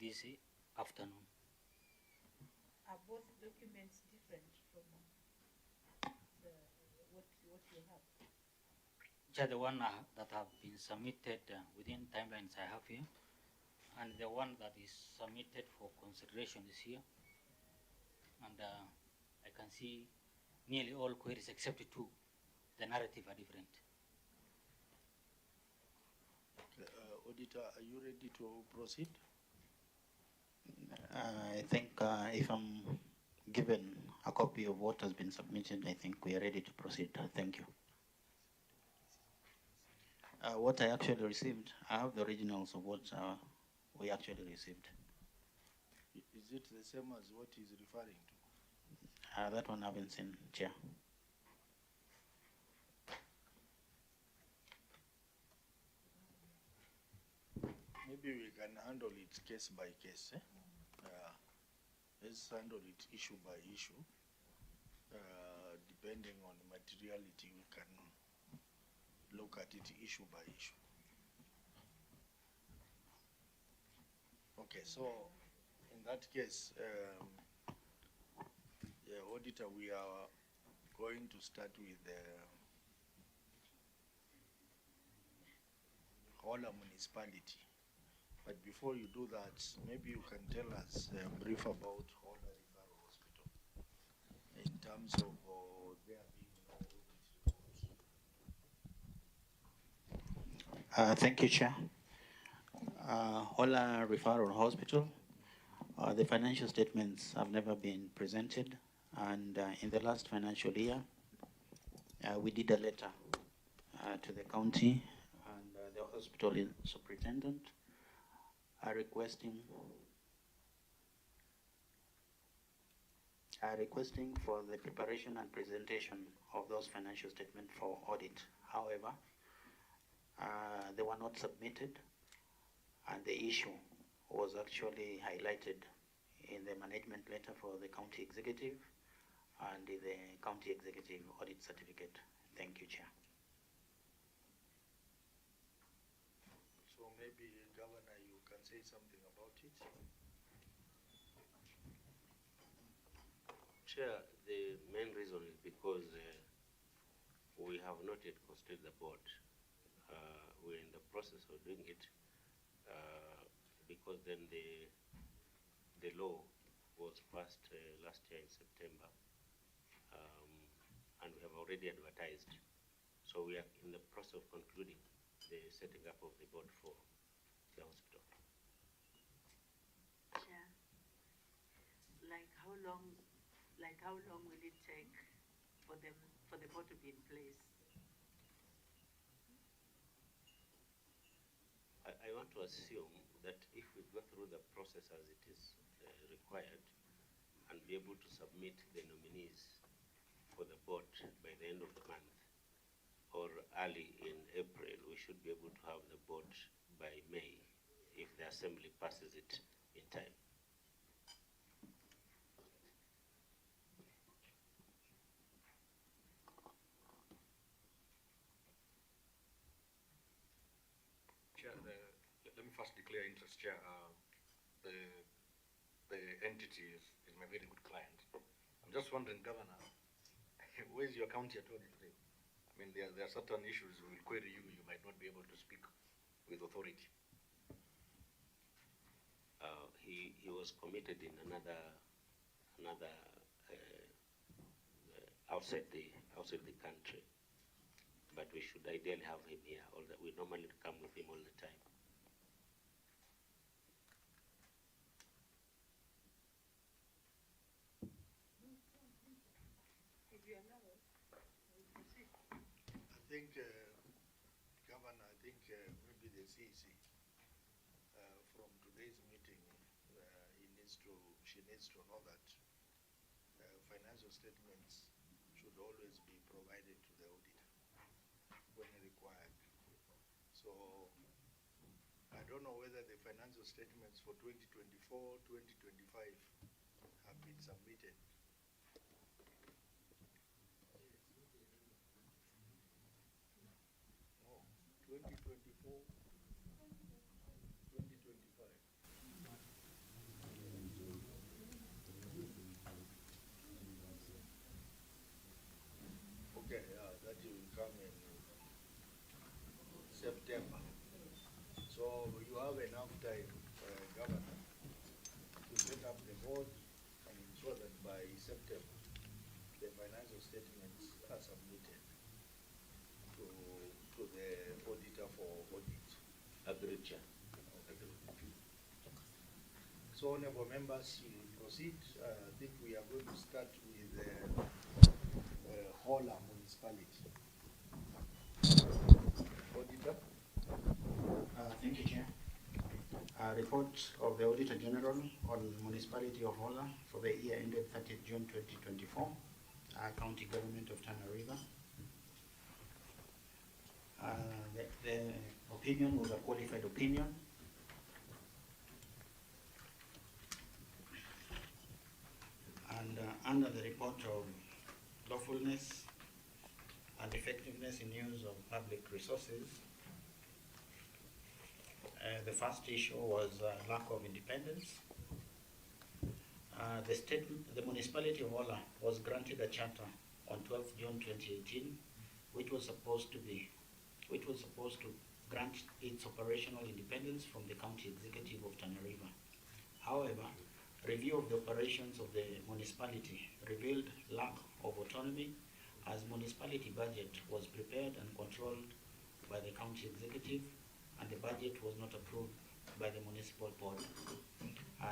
this afternoon. Are both documents different from what you have? Just the one that have been submitted within timelines I have here, and the one that is submitted for consideration is here. And I can see nearly all queries except two. The narrative are different. Auditor, are you ready to proceed? I think if I'm given a copy of what has been submitted, I think we are ready to proceed. Thank you. What I actually received, I have the originals of what we actually received. Is it the same as what he's referring to? That one I haven't seen, Chair. Maybe we can handle it case by case. Let's handle it issue by issue. Depending on the materiality, we can look at it issue by issue. Okay, so in that case, the auditor, we are going to start with the Hola municipality. But before you do that, maybe you can tell us a brief about Hola Referral Hospital in terms of there being no audit report. Thank you, Chair. Hola Referral Hospital, the financial statements have never been presented, and in the last financial year, we did a letter to the county and the hospital superintendent requesting for the preparation and presentation of those financial statements for audit. However, they were not submitted, and the issue was actually highlighted in the management letter for the county executive and in the county executive audit certificate. Thank you, Chair. So maybe, Governor, you can say something about it. Chair, the main reason is because we have not yet constituted the board. We're in the process of doing it because then the law was passed last year in September, and we have already advertised. So we are in the process of concluding the setting up of the board for the hospital. Chair, like how long will it take for the board to be in place? I want to assume that if we go through the process as it is required and be able to submit the nominees for the board by the end of the month or early in April, we should be able to have the board by May if the assembly passes it in time. Chair, let me first declare interest, Chair. The entity is my very good client. I'm just wondering, Governor, where is your county attorney today? I mean, there are certain issues we will query you. You might not be able to speak with authority. He was committed in another outside the country, but we should ideally have him here. All that we normally come with him all the time. I think, Governor, maybe the CEC, from today's meeting, she needs to know that financial statements should always be provided to the auditor when required. So I don't know whether the financial statements for 2024, 2025 have been submitted. No, 2024, 2025. board can ensure that by September, the financial statements are submitted to the auditor for audit. Agreed, Chair. So, honorable members, we will proceed. I think we are going to start with Hola Municipality. Auditor. Thank you, Chair. Report of the Auditor General on Municipality of Hola for the year ended 30th June 2024, County Government of Tana River. The opinion was a qualified opinion. And under the report of lawfulness and effectiveness in use of public resources, the first issue was lack of independence. The municipality of Hola was granted a charter on 12th June 2018, which was supposed to grant its operational independence from the county executive of Tana River. However, review of the operations of the municipality revealed lack of autonomy, as municipality budget was prepared and controlled by the county executive, and the budget was not approved by the municipal board.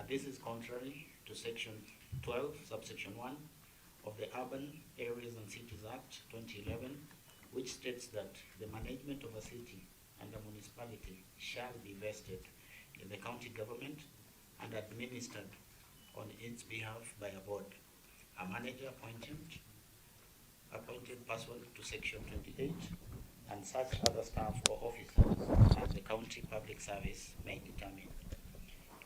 This is contrary to Section 12, subsection 1 of the Urban Areas and Cities Act 2011, which states that the management of a city and a municipality shall be vested in the county government and administered on its behalf by a board, a manager appointed pursuant to Section 28, and such other staff or officers as the county public service may determine.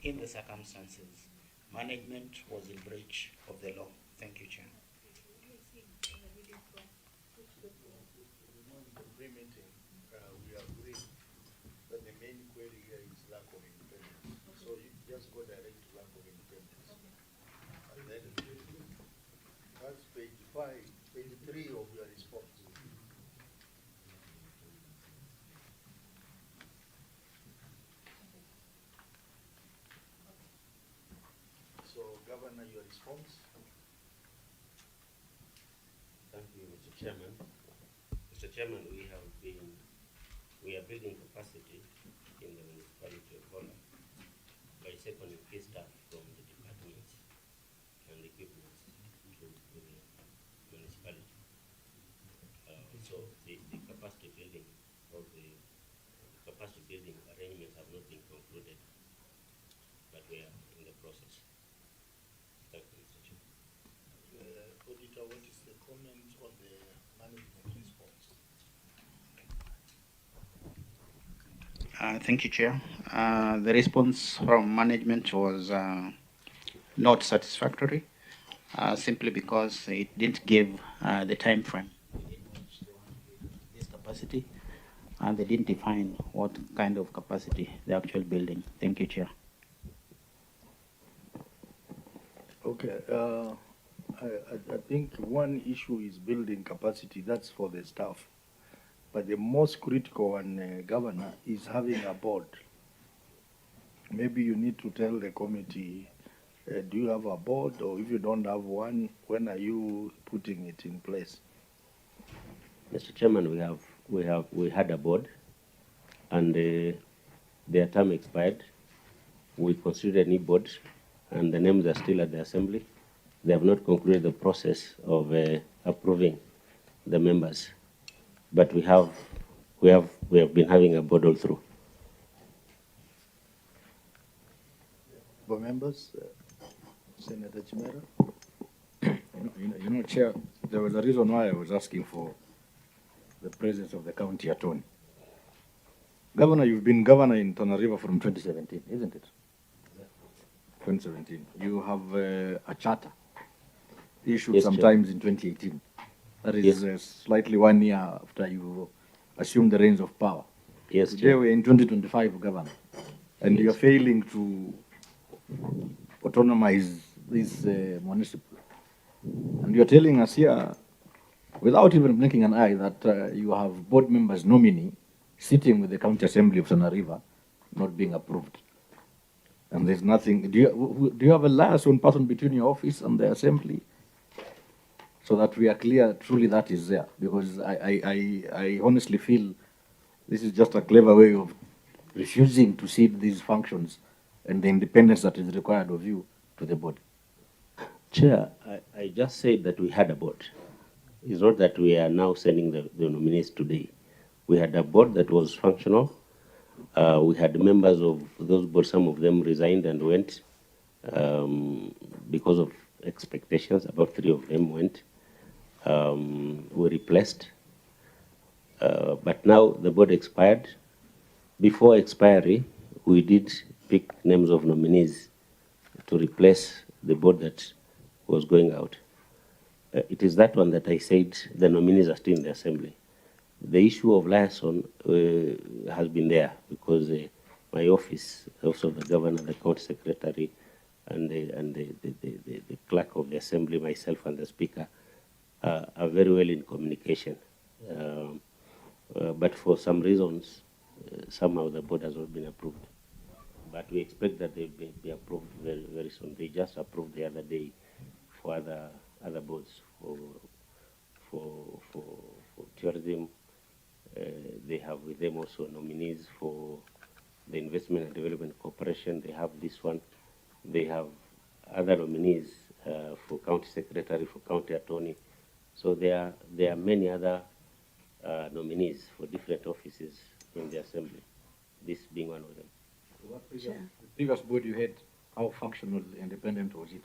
In the circumstances, management was in breach of the law. Thank you, Chair. In the pre-meeting, we agreed that the main query here is lack of independence. So you just go direct to lack of independence. And then that's page 5, page 3 of your response. So, Governor, your response? Thank you, Mr. Chairman. Mr. Chairman, we are building capacity in the municipality of Hola by seconding key staff from the departments and equipment to the municipality. So the capacity building of the capacity building arrangements have not been concluded, but we are in the process. Thank you, Mr. Chairman. Auditor, what is the comment on the management response? Thank you, Chair. The response from management was not satisfactory, simply because it didn't give the time frame within which they want to build this capacity, and they didn't define what kind of capacity they're actually building. Thank you, Chair. Okay, I think one issue is building capacity. That's for the staff. But the most critical one, Governor, is having a board. Maybe you need to tell the committee, do you have a board, or if you don't have one, when are you putting it in place? Mr. Chairman, we had a board, and their term expired. We considered a new board, and the names are still at the assembly. They have not concluded the process of approving the members, but we have been having a board all through. Board members, Senator Chimera. You know, Chair, there was a reason why I was asking for the presence of the county attorney. Governor, you've been governor in Tana River from 2017, isn't it? 2017. You have a charter issued Yes, sometimes in 2018. That is slightly 1 year after you assumed the reins of power. Yes, Today Chair. we're in 2025, Governor, and you're failing to autonomize this municipal. And you're telling us here, without even blinking an eye, that you have board members nominee sitting with the County Assembly of Tana River not being approved. And there's nothing, do you have a liaison person between your office and the assembly? So that we are clear, truly that is there, because I honestly feel this is just a clever way of refusing to cede these functions and the independence that is required of you to the board. Chair, I just said that we had a board. It's not that we are now sending the nominees today. We had a board that was functional. We had members of those boards, some of them resigned and went because of expectations. About 3 of them went. Were replaced. But now the board expired. Before expiry, we did pick names of nominees to replace the board that was going out. It is that one that I said the nominees are still in the assembly. The issue of liaison has been there because my office, also the governor, the county secretary, and the clerk of the assembly, myself and the speaker, are very well in communication. But for some reasons, somehow the board has not been approved. But we expect that they'll be approved very, very soon. They just approved the other day for other boards for tourism. They have with them also nominees for the Investment and Development Corporation. They have this one. They have other nominees for county secretary, for county attorney. So there are many other nominees for different offices in the assembly, this being one of them. The previous board you had, how functional, independent was it?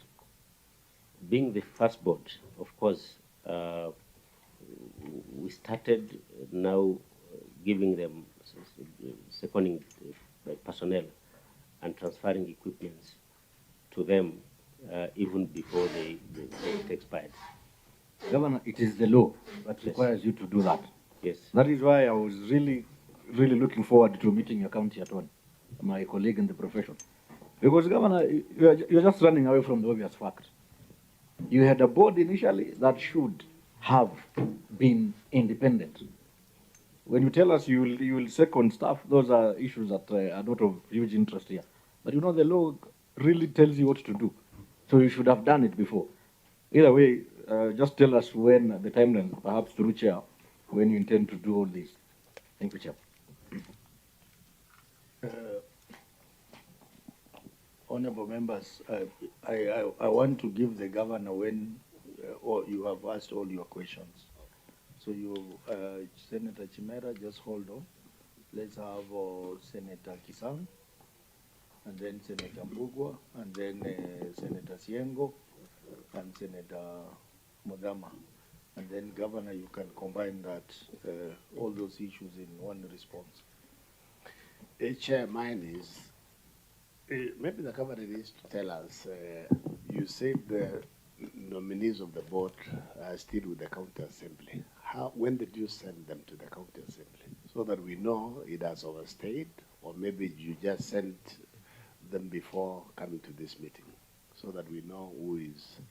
Being the first board, of course, we started now giving them, seconding personnel and transferring equipments to them even before it expired. Governor, it is the law that requires you to do that. Yes. That is why I was really looking forward to meeting your county attorney, my colleague in the profession. Because, Governor, you're just running away from the obvious fact. You had a board initially that should have been independent. When you tell us you will second staff, those are issues that are not of huge interest here. But you know, the law really tells you what to do. So you should have done it before. Either way, just tell us when the timeline, perhaps through Chair, when you intend to do all this. Thank you, Chair. Honorable members, I want to give the governor when or you have asked all your questions. So you, Senator Chimera, just hold on. Let's have Senator Kisang, and then Senator Mbugwa, and then Senator Siengo, and Senator Modama. And then, Governor, you can combine that, all those issues in one response. Chair, mine is, maybe the governor needs to tell us, you said the nominees of the board are still with the county assembly. When did you send them to the county assembly? So that we know it has overstayed, or maybe you just sent them before coming to this meeting, so that we know who is.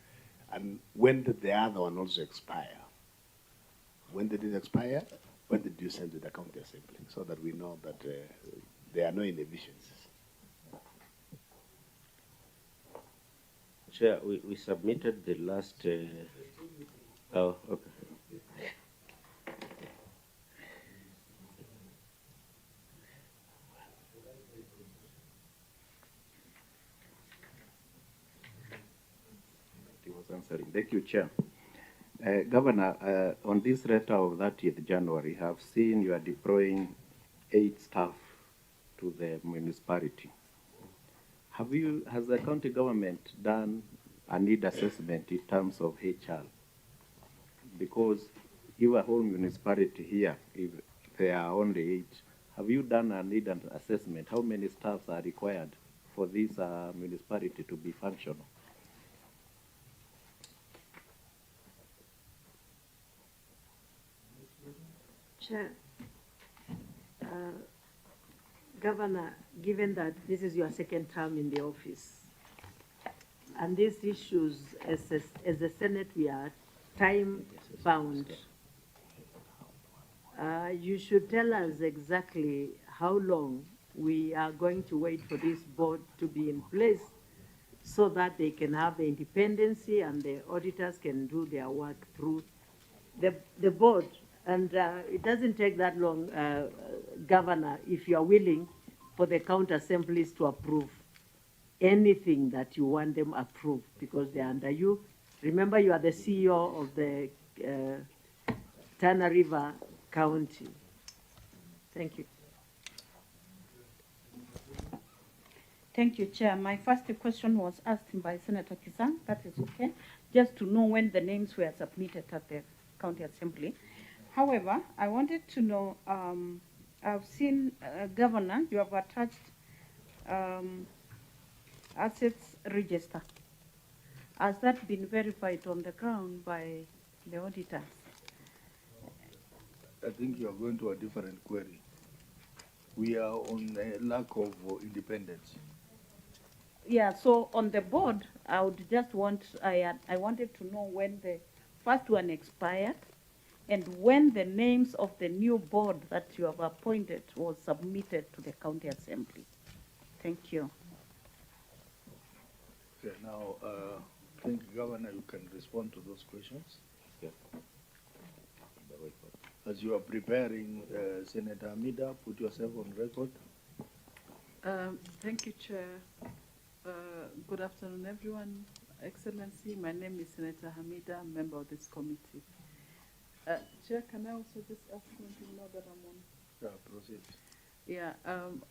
And when did the other one also expire? When did it expire? When did you send to the county assembly? So that we know that there are no inefficiencies. Chair, we submitted the last. Oh, okay. He was answering. Thank you, Chair. Governor, on this letter of 30th January, I have seen you are deploying 8 staff to the municipality. Has the county government done a need assessment in terms of HR? Because if a whole municipality here, if there are only 8, have you done a need assessment? How many staffs are required for this municipality to be functional? Chair, Governor, given that this is your second term in the office, and these issues, as the Senate, we are time-bound, you should tell us exactly how long we are going to wait for this board to be in place so that they can have the independency and the auditors can do their work through the board. And it doesn't take that long, Governor, if you are willing for the county assemblies to approve anything that you want them approved, because they're under you. Remember, you are the CEO of the Tana River County. Thank you. Thank you, Chair. My first question was asked by Senator Kisang. That is okay, just to know when the names were submitted at the County Assembly. However, I wanted to know, I've seen, Governor, you have attached assets register. Has that been verified on the ground by the auditors? I think you are going to a different query. We are on a lack of independence. Yeah, so on the board, I would just want, I wanted to know when the first one expired and when the names of the new board that you have appointed was submitted to the County Assembly. Thank you. Okay, now, I think, Governor, you can respond to those questions. Yeah. As you are preparing, Senator Hamida, put yourself on record. Thank you, Chair. Good afternoon, everyone. Excellency, my name is Senator Hamida, member of this committee. Chair, can I also just ask something now that I'm on? Yeah, proceed. Yeah,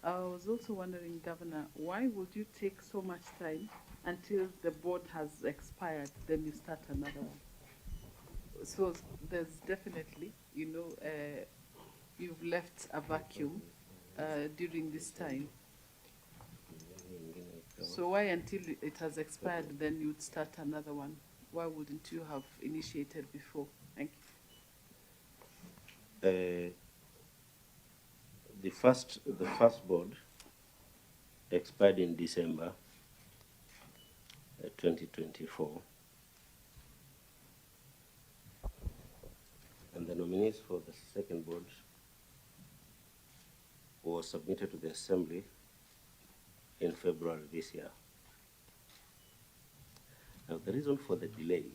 I was also wondering, Governor, why would you take so much time until the board has expired, then you start another one? So there's definitely, you've left a vacuum during this time. So why until it has expired, then you'd start another one? Why wouldn't you have initiated before? Thank you. The first board expired in December 2024, and the nominees for the second board were submitted to the Assembly in February this year. Now, the reason for the delay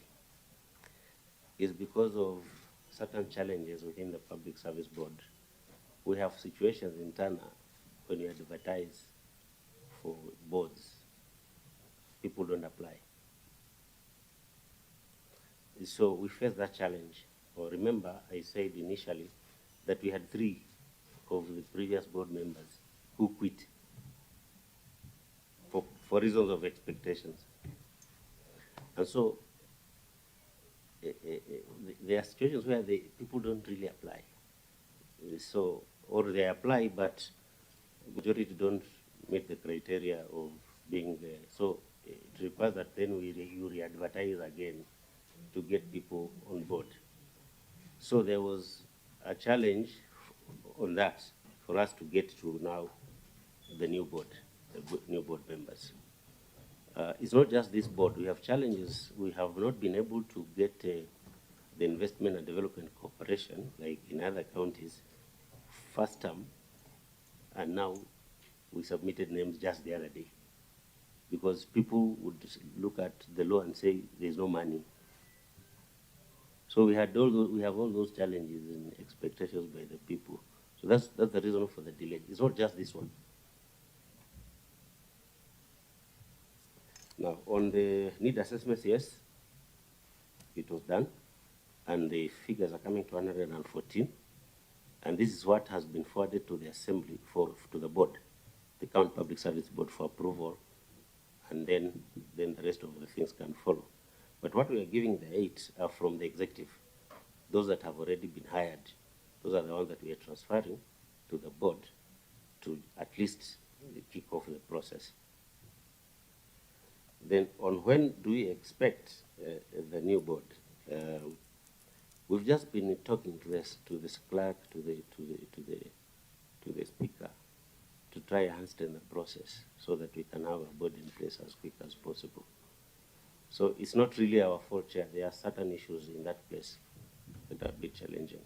is because of certain challenges within the Public Service Board. We have situations in Tana when you advertise for boards, people don't apply. So we face that challenge. Or remember, I said initially that we had 3 of the previous board members who quit for reasons of expectations. And so there are situations where people don't really apply. So, or they apply, but the majority don't meet the criteria of being there. So it requires that then you re-advertise again to get people on board. So there was a challenge on that for us to get to now the new board, the new board members. It's not just this board. We have challenges. We have not been able to get the Investment and Development Corporation, like in other counties, first term, and now we submitted names just the other day because people would look at the law and say there's no money. So we have all those challenges and expectations by the people. So that's the reason for the delay. It's not just this one. Now, on the need assessments, yes, it was done, and the figures are coming to 114, and this is what has been forwarded to the Assembly to the board, the County Public Service Board, for approval, and then the rest of the things can follow. But what we are giving the 8 are from the executive. Those that have already been hired, those are the ones that we are transferring to the board to at least kick off the process. Then on when do we expect the new board? We've just been talking to this clerk, to the speaker, to try and hasten the process so that we can have a board in place as quick as possible. So it's not really our fault, Chair. There are certain issues in that place that are a bit challenging.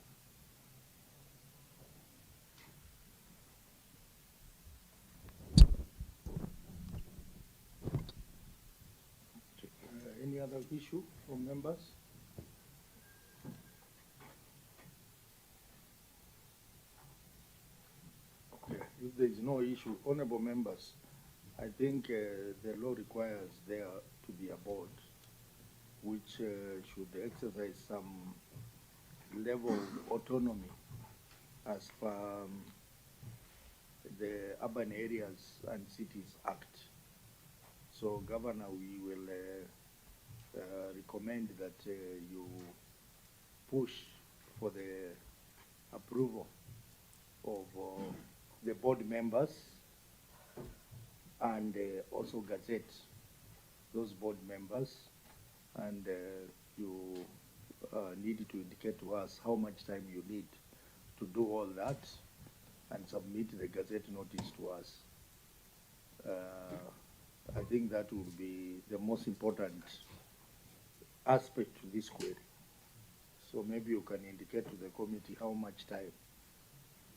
other issue from members? Okay, if there is no issue, honorable members, I think the law requires there to be a board which should exercise some level of autonomy as per the Urban Areas and Cities Act. So, Governor, we will recommend that you push for the approval of the board members and also gazette those board members, and you need to indicate to us how much time you need to do all that and submit the gazette notice to us. I think that will be the most important aspect to this query. So maybe you can indicate to the committee how much time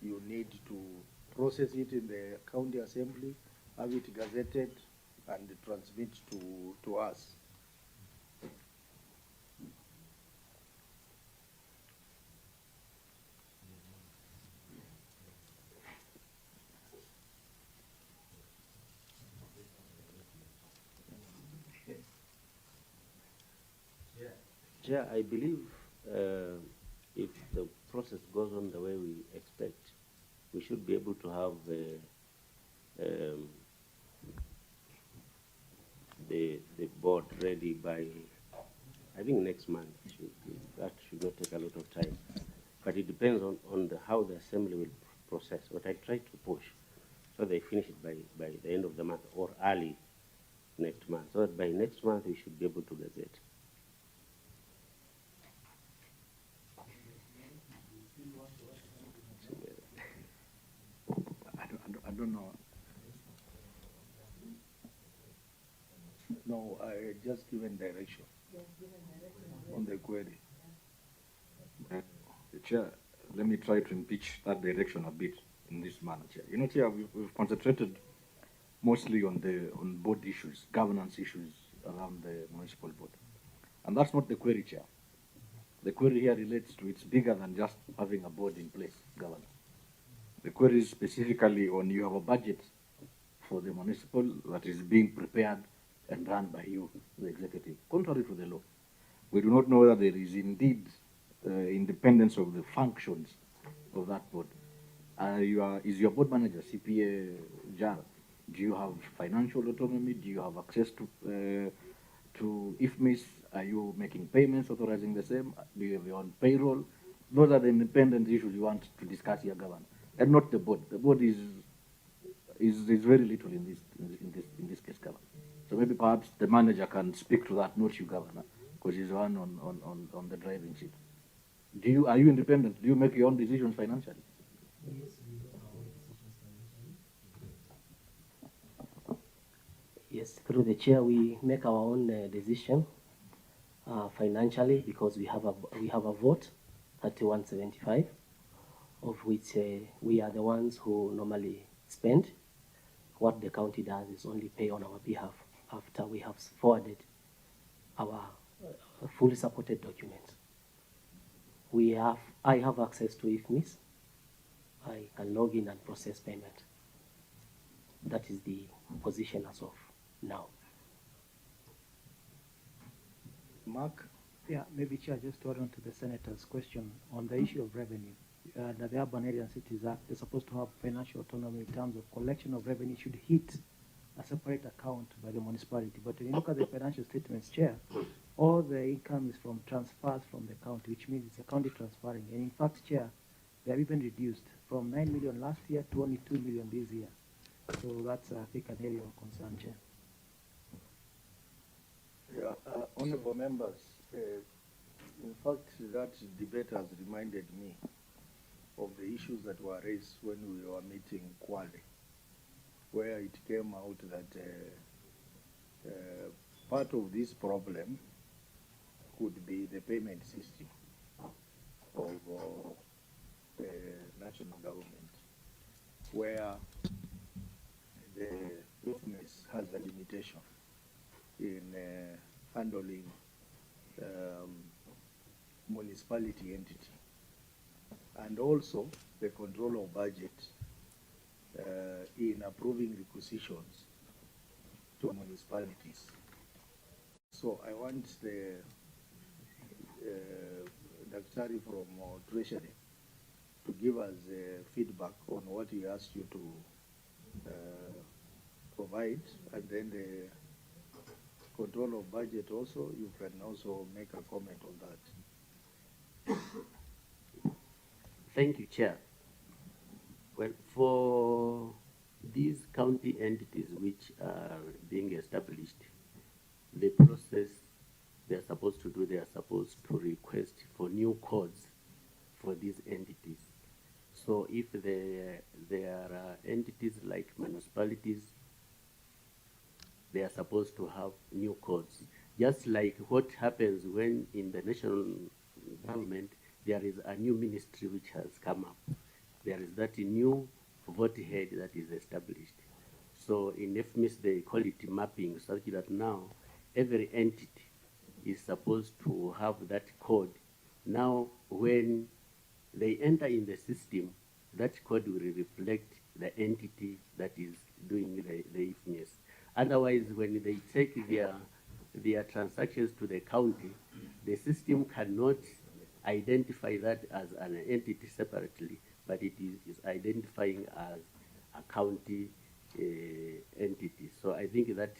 you need to process it in the county assembly, have it gazetted, and transmit to us. Chair, I believe if the process goes on the way we expect, we should be able to have the board ready by, I think, next month. That should not take a lot of time. But it depends on how the assembly will process. But I try to push so they finish it by the end of the month or early next month. So that by next month we should be able to gazette. I don't know. No, I just given direction on the query. Chair, let me try to impeach that direction a bit in this manner, Chair. You know, Chair, we've concentrated mostly on board issues, governance issues around the municipal board. And that's not the query, Chair. The query here relates to, it's bigger than just having a board in place, Governor. The query is specifically on, you have a budget for the municipal that is being prepared and run by you, the executive, contrary to the law. We do not know that there is indeed independence of the functions of that board. Is your board manager CPA JAR? Do you have financial autonomy? Do you have access to IFMIS? Are you making payments, authorizing the same? Do you have your own payroll? Those are the independent issues you want to discuss here, Governor, and not the board. The board is very little in this case, Governor. So maybe perhaps the manager can speak to that, not you, Governor, because he's the one on the driving seat. Are you independent? Do you make your own decisions financially? Yes, we make our own decisions financially. Yes, through the chair, we make our own decision financially, because we have a vote, 3175, of which we are the ones who normally spend. What the county does is only pay on our behalf after we have forwarded our fully supported documents. I have access to IFMIS. I can log in and process payment. That is the position as of now. Mark? Yeah, maybe Chair, just to add on to the Senator's question on the issue of revenue. The Urban Area and Cities Act is supposed to have financial autonomy in terms of collection of revenue should hit a separate account by the municipality. But when you look at the financial statements, Chair, all the income is from transfers from the county, which means it's the county transferring. And in fact, Chair, they have even reduced from 9 million last year to only 2 million this year. So that's, I think, an area of concern, Chair. Yeah, honorable members, in fact, that debate has reminded me of the issues that were raised when we were meeting Kwale, where it came out that part of this problem could be the payment system of the national government, where the government has a limitation in handling municipality entity, and also the control of budget in approving requisitions to municipalities. So I want the Daktari from Treasury to give us feedback on what he asked you to provide, and then the control of budget also, you can also make a comment on that. Thank you, Chair. Well, for these county entities which are being established, the process they're supposed to do, they are supposed to request for new codes for these entities. So if there are entities like municipalities, they are supposed to have new codes. Just like what happens when in the national government, there is a new ministry which has come up. There is that new vote head that is established. So in FMIS, they call it mapping, such that now every entity is supposed to have that code. Now, when they enter in the system, that code will reflect the entity that is doing the FMIS. Otherwise, when they take their transactions to the county, the system cannot identify that as an entity separately, but it is identifying as a county entity. So I think that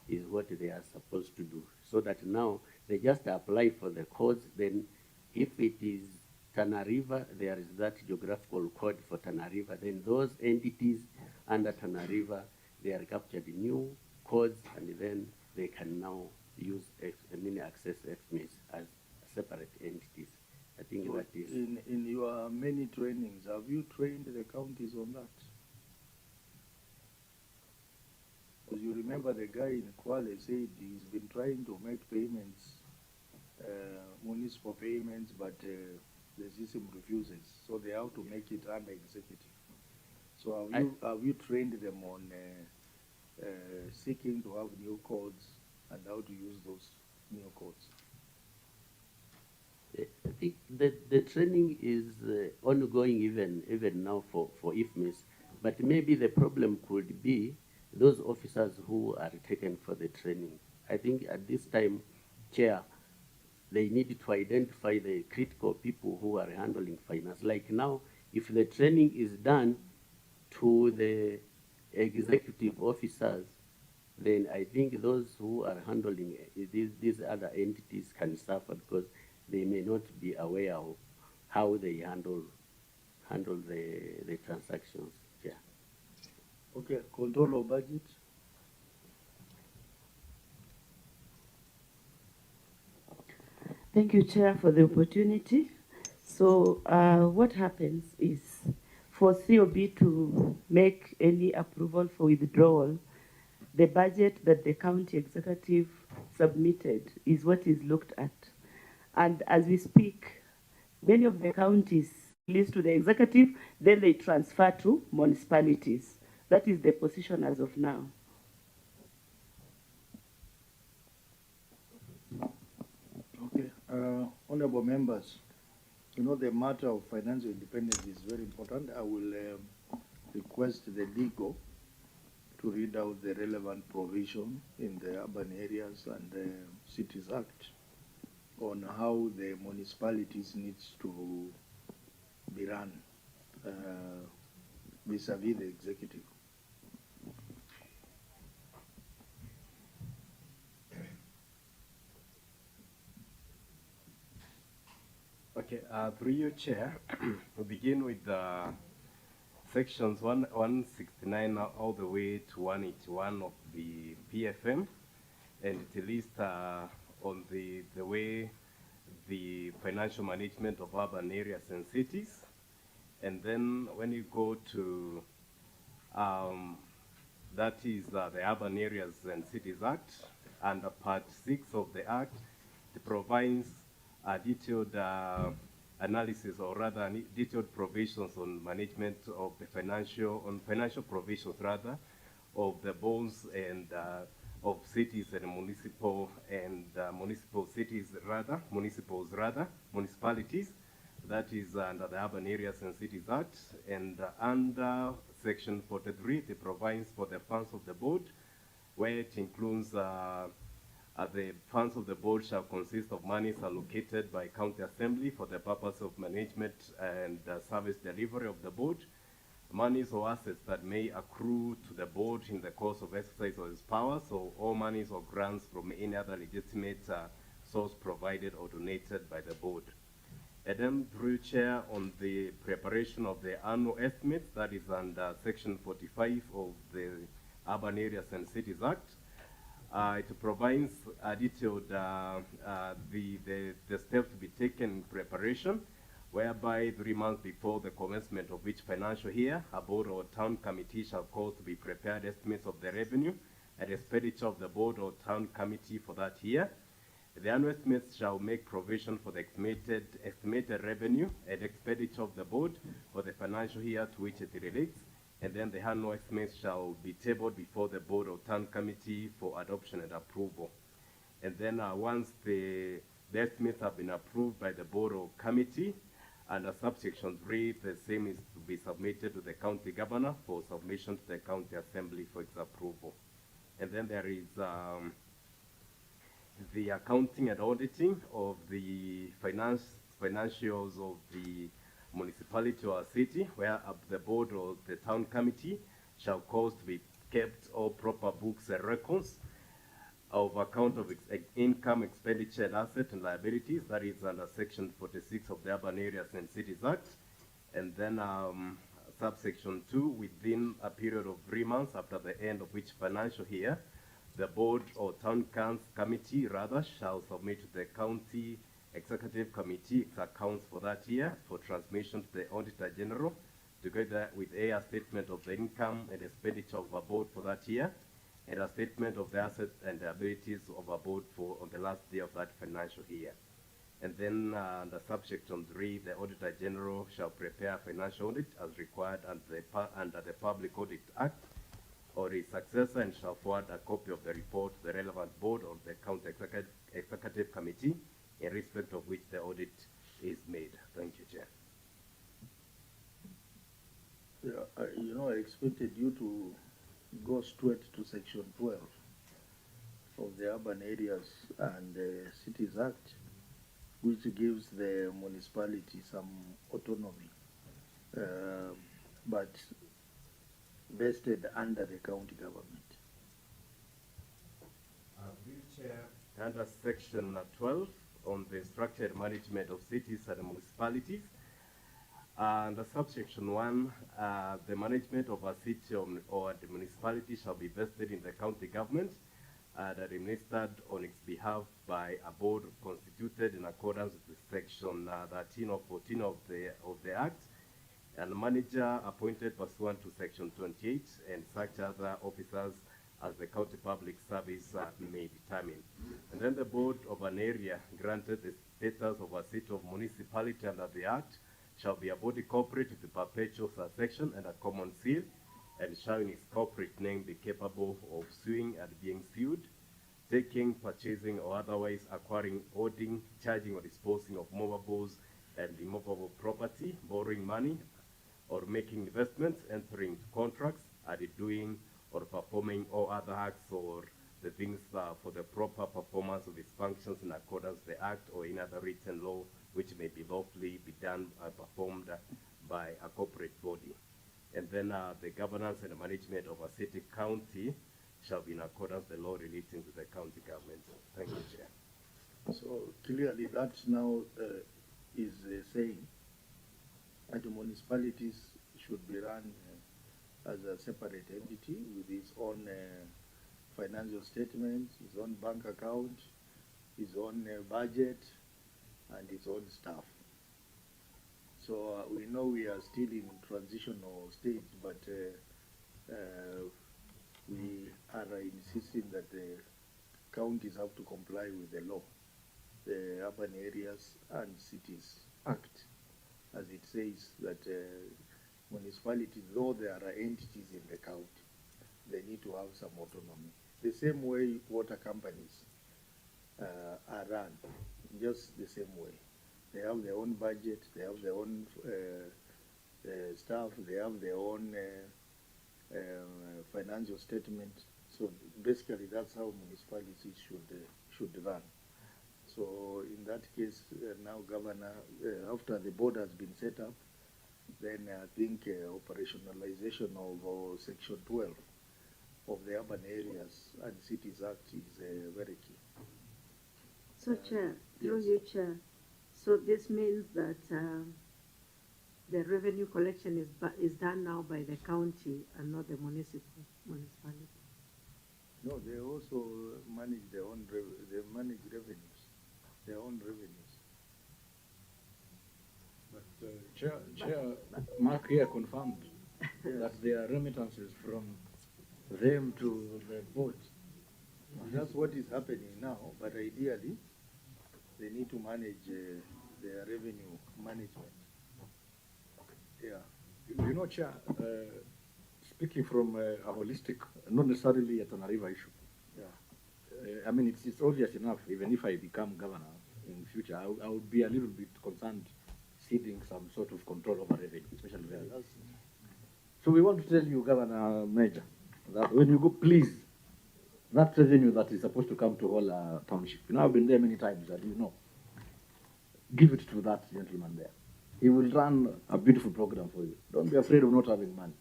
is what they are supposed to do, so that now they just apply for the codes. Then if it is Tana River, there is that geographical code for Tana River. Then those entities under Tana River, they are captured new codes, and then they can now use access FMIS as separate entities. I think So that is... in your many trainings, have you trained the counties on that? Because you remember the guy in Kwale said he's been trying to make payments, municipal payments, but the system refuses. So they have to make it under executive. So have you trained them on seeking to have new codes and how to use those new codes? I think the training is ongoing even now for IFMIS, but maybe the problem could be those officers who are taken for the training. I think at this time, Chair, they need to identify the critical people who are handling finance. Like now, if the training is done to the executive officers, then I think those who are handling these other entities can suffer, because they may not be aware of how they handle the transactions. Yeah. Okay, control of budget. Thank you, Chair, for the opportunity. So what happens is for COB to make any approval for withdrawal, the budget that the county executive submitted is what is looked at. And as we speak, many of the counties release to the executive, then they transfer to municipalities. That is the position as of now. Okay, honorable members, you know the matter of financial independence is very important. I will request the legal to read out the relevant provision in the Urban Areas and the Cities Act on how the municipalities needs to be run vis-a-vis the executive. Okay, through you, Chair, we begin with sections 169 all the way to 181 of the PFM, and it lists on the way the financial management of urban areas and cities. And then when you go to, that is the Urban Areas and Cities Act, under Part 6 of the Act, it provides a detailed analysis, or rather detailed provisions on management of the financial provisions rather, of the bonds and of cities and municipalities. That is under the Urban Areas and Cities Act, and under Section 43, it provides for the funds of the board, where it includes the funds of the board shall consist of monies allocated by county assembly for the purpose of management and service delivery of the board, monies or assets that may accrue to the board in the course of exercise of its powers, or all monies or grants from any other legitimate source provided or donated by the board. And then through Chair, on the preparation of the annual estimates, that is under Section 45 of the Urban Areas and Cities Act. It provides detailed the steps to be taken in preparation, whereby 3 months before the commencement of each financial year, a board or town committee shall cause to be prepared estimates of the revenue and expenditure of the board or town committee for that year. The annual estimates shall make provision for the estimated revenue and expenditure of the board for the financial year to which it relates, and then the annual estimates shall be tabled before the board or town committee for adoption and approval. And then once the estimates have been approved by the board or committee, under subsection 3, the same is to be submitted to the county governor for submission to the county assembly for its approval. And then there is the accounting and auditing of the financials of the municipality or city, where the board or the town committee shall cause to be kept all proper books and records of account of income, expenditure, and asset and liabilities. That is under Section 46 of the Urban Areas and Cities Act. And then subsection 2, within a period of 3 months after the end of each financial year, the board or town committee shall submit to the county executive committee its accounts for that year for transmission to the Auditor General, together with a statement of the income and expenditure of a board for that year, and a statement of the assets and liabilities of a board for on the last day of that financial year. And then under subsection 3, the Auditor General shall prepare a financial audit as required under the Public Audit Act or its successor, and shall forward a copy of the report to the relevant board or the county executive committee in respect of which the audit is made. Thank you, Chair. Yeah, I expected you to go straight to Section 12 of the Urban Areas and Cities Act, which gives the municipality some autonomy, but vested under the county government. Chair, under Section 12 on the structured management of cities and municipalities, under subsection 1, the management of a city or the municipality shall be vested in the county government and administered on its behalf by a board constituted in accordance with Section 13 or 14 of the Act, and a manager appointed pursuant to Section 28, and such other officers as the county public service may determine. And then the board of an area granted the status of a seat of municipality under the Act shall be a body corporate with a perpetual succession and a common seal, and shall in its corporate name be capable of suing and being sued, taking, purchasing, or otherwise acquiring, holding, charging, or disposing of movables and immovable property, borrowing money, or making investments, entering into contracts, and doing or performing all other acts or the things for the proper performance of its functions in accordance with the Act or in other written law which may be lawfully be done or performed by a corporate body. And then the governance and management of a city county shall be in accordance with the law relating to the county government. Thank you, Chair. So clearly that now is saying that the municipalities should be run as a separate entity with its own financial statements, its own bank account, its own budget, and its own staff. So we know we are still in transitional stage, but we are insisting that the counties have to comply with the law, the Urban Areas and Cities Act, as it says that municipalities, though there are entities in the county, they need to have some autonomy. the same way water companies are run, just the same way. They have their own budget, they have their own staff, they have their own financial statement. So basically, that's how municipalities should run. So in that case, now Governor, after the board has been set up, then I think operationalization of Section 12 of the Urban Areas and Cities Act is very key. So, Chair, through yes. you, Chair, so this means that the revenue collection is done now by the county and not the municipality. No, they also manage their own they manage revenues, their own revenues. But Chair Mark here confirmed that there are remittances from them to the board. That's what is happening now, but ideally, they need to manage their revenue management. Yeah. You know, Chair, speaking from a holistic, not necessarily a Tana River issue. Yeah. I mean, it's obvious enough, even if I become governor in the future, I would be a little bit concerned ceding some sort of control over revenue, especially revenue. So we want to tell you, Governor Major, that when you go, please, that revenue that is supposed to come to all township, you know, I've been there many times, and you know, give it to that gentleman there. He will run a beautiful program for you. Don't be afraid of not having money.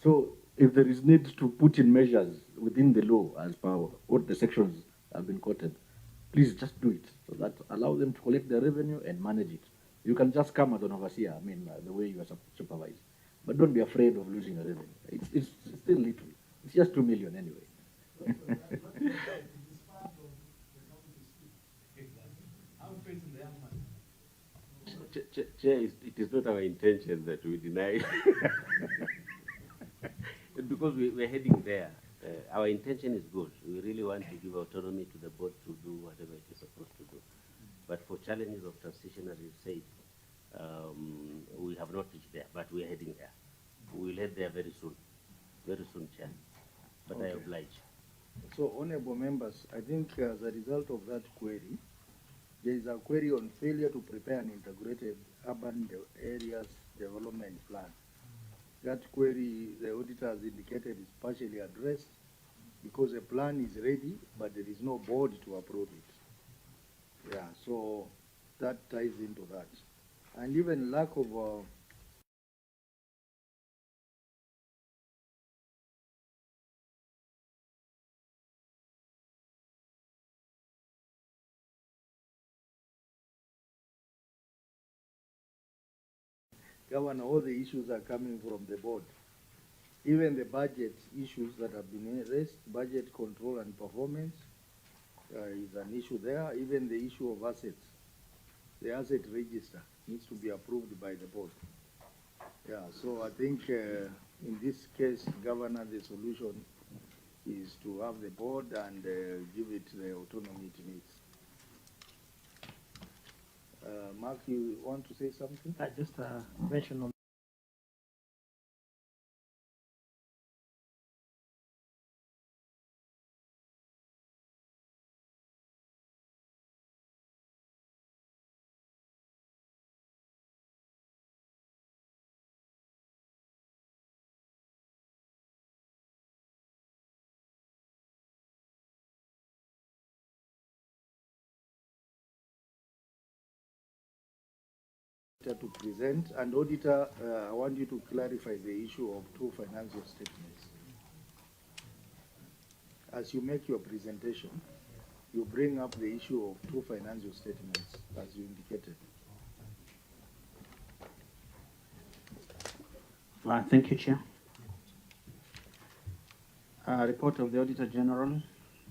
So if there is need to put in measures within the law as per what the sections have been quoted, please just do it so that allow them to collect their revenue and manage it. You can just come as an overseer, I mean, the way you are supervised. But don't be afraid of losing a revenue. It's still little. It's just 2 million anyway. Chair, it is not our intention that we deny, because we're heading there. Our intention is good. We really want to give autonomy to the board to do whatever it is supposed to do. But for challenges of transition, as you said, we have not reached there, but we are heading there. We will head there very soon, Chair. But okay. I oblige. So, honorable members, I think as a result of that query, there is a query on failure to prepare an integrated urban areas development plan. That query, the auditor has indicated, is partially addressed because a plan is ready, but there is no board to approve it. Yeah, so that ties into that. And even lack of Governor, all the issues are coming from the board. Even the budget issues that have been raised, budget control and performance is an issue there. Even the issue of assets, the asset register needs to be approved by the board. Yeah, so I think in this case, Governor, the solution is to have the board and give it the autonomy it needs. Mark, you want to say something? Just mention on to present, and auditor, I want you to clarify the issue of two financial statements. As you make your presentation, you bring up the issue of two financial statements, as you indicated. Thank you, Chair. Report of the Auditor General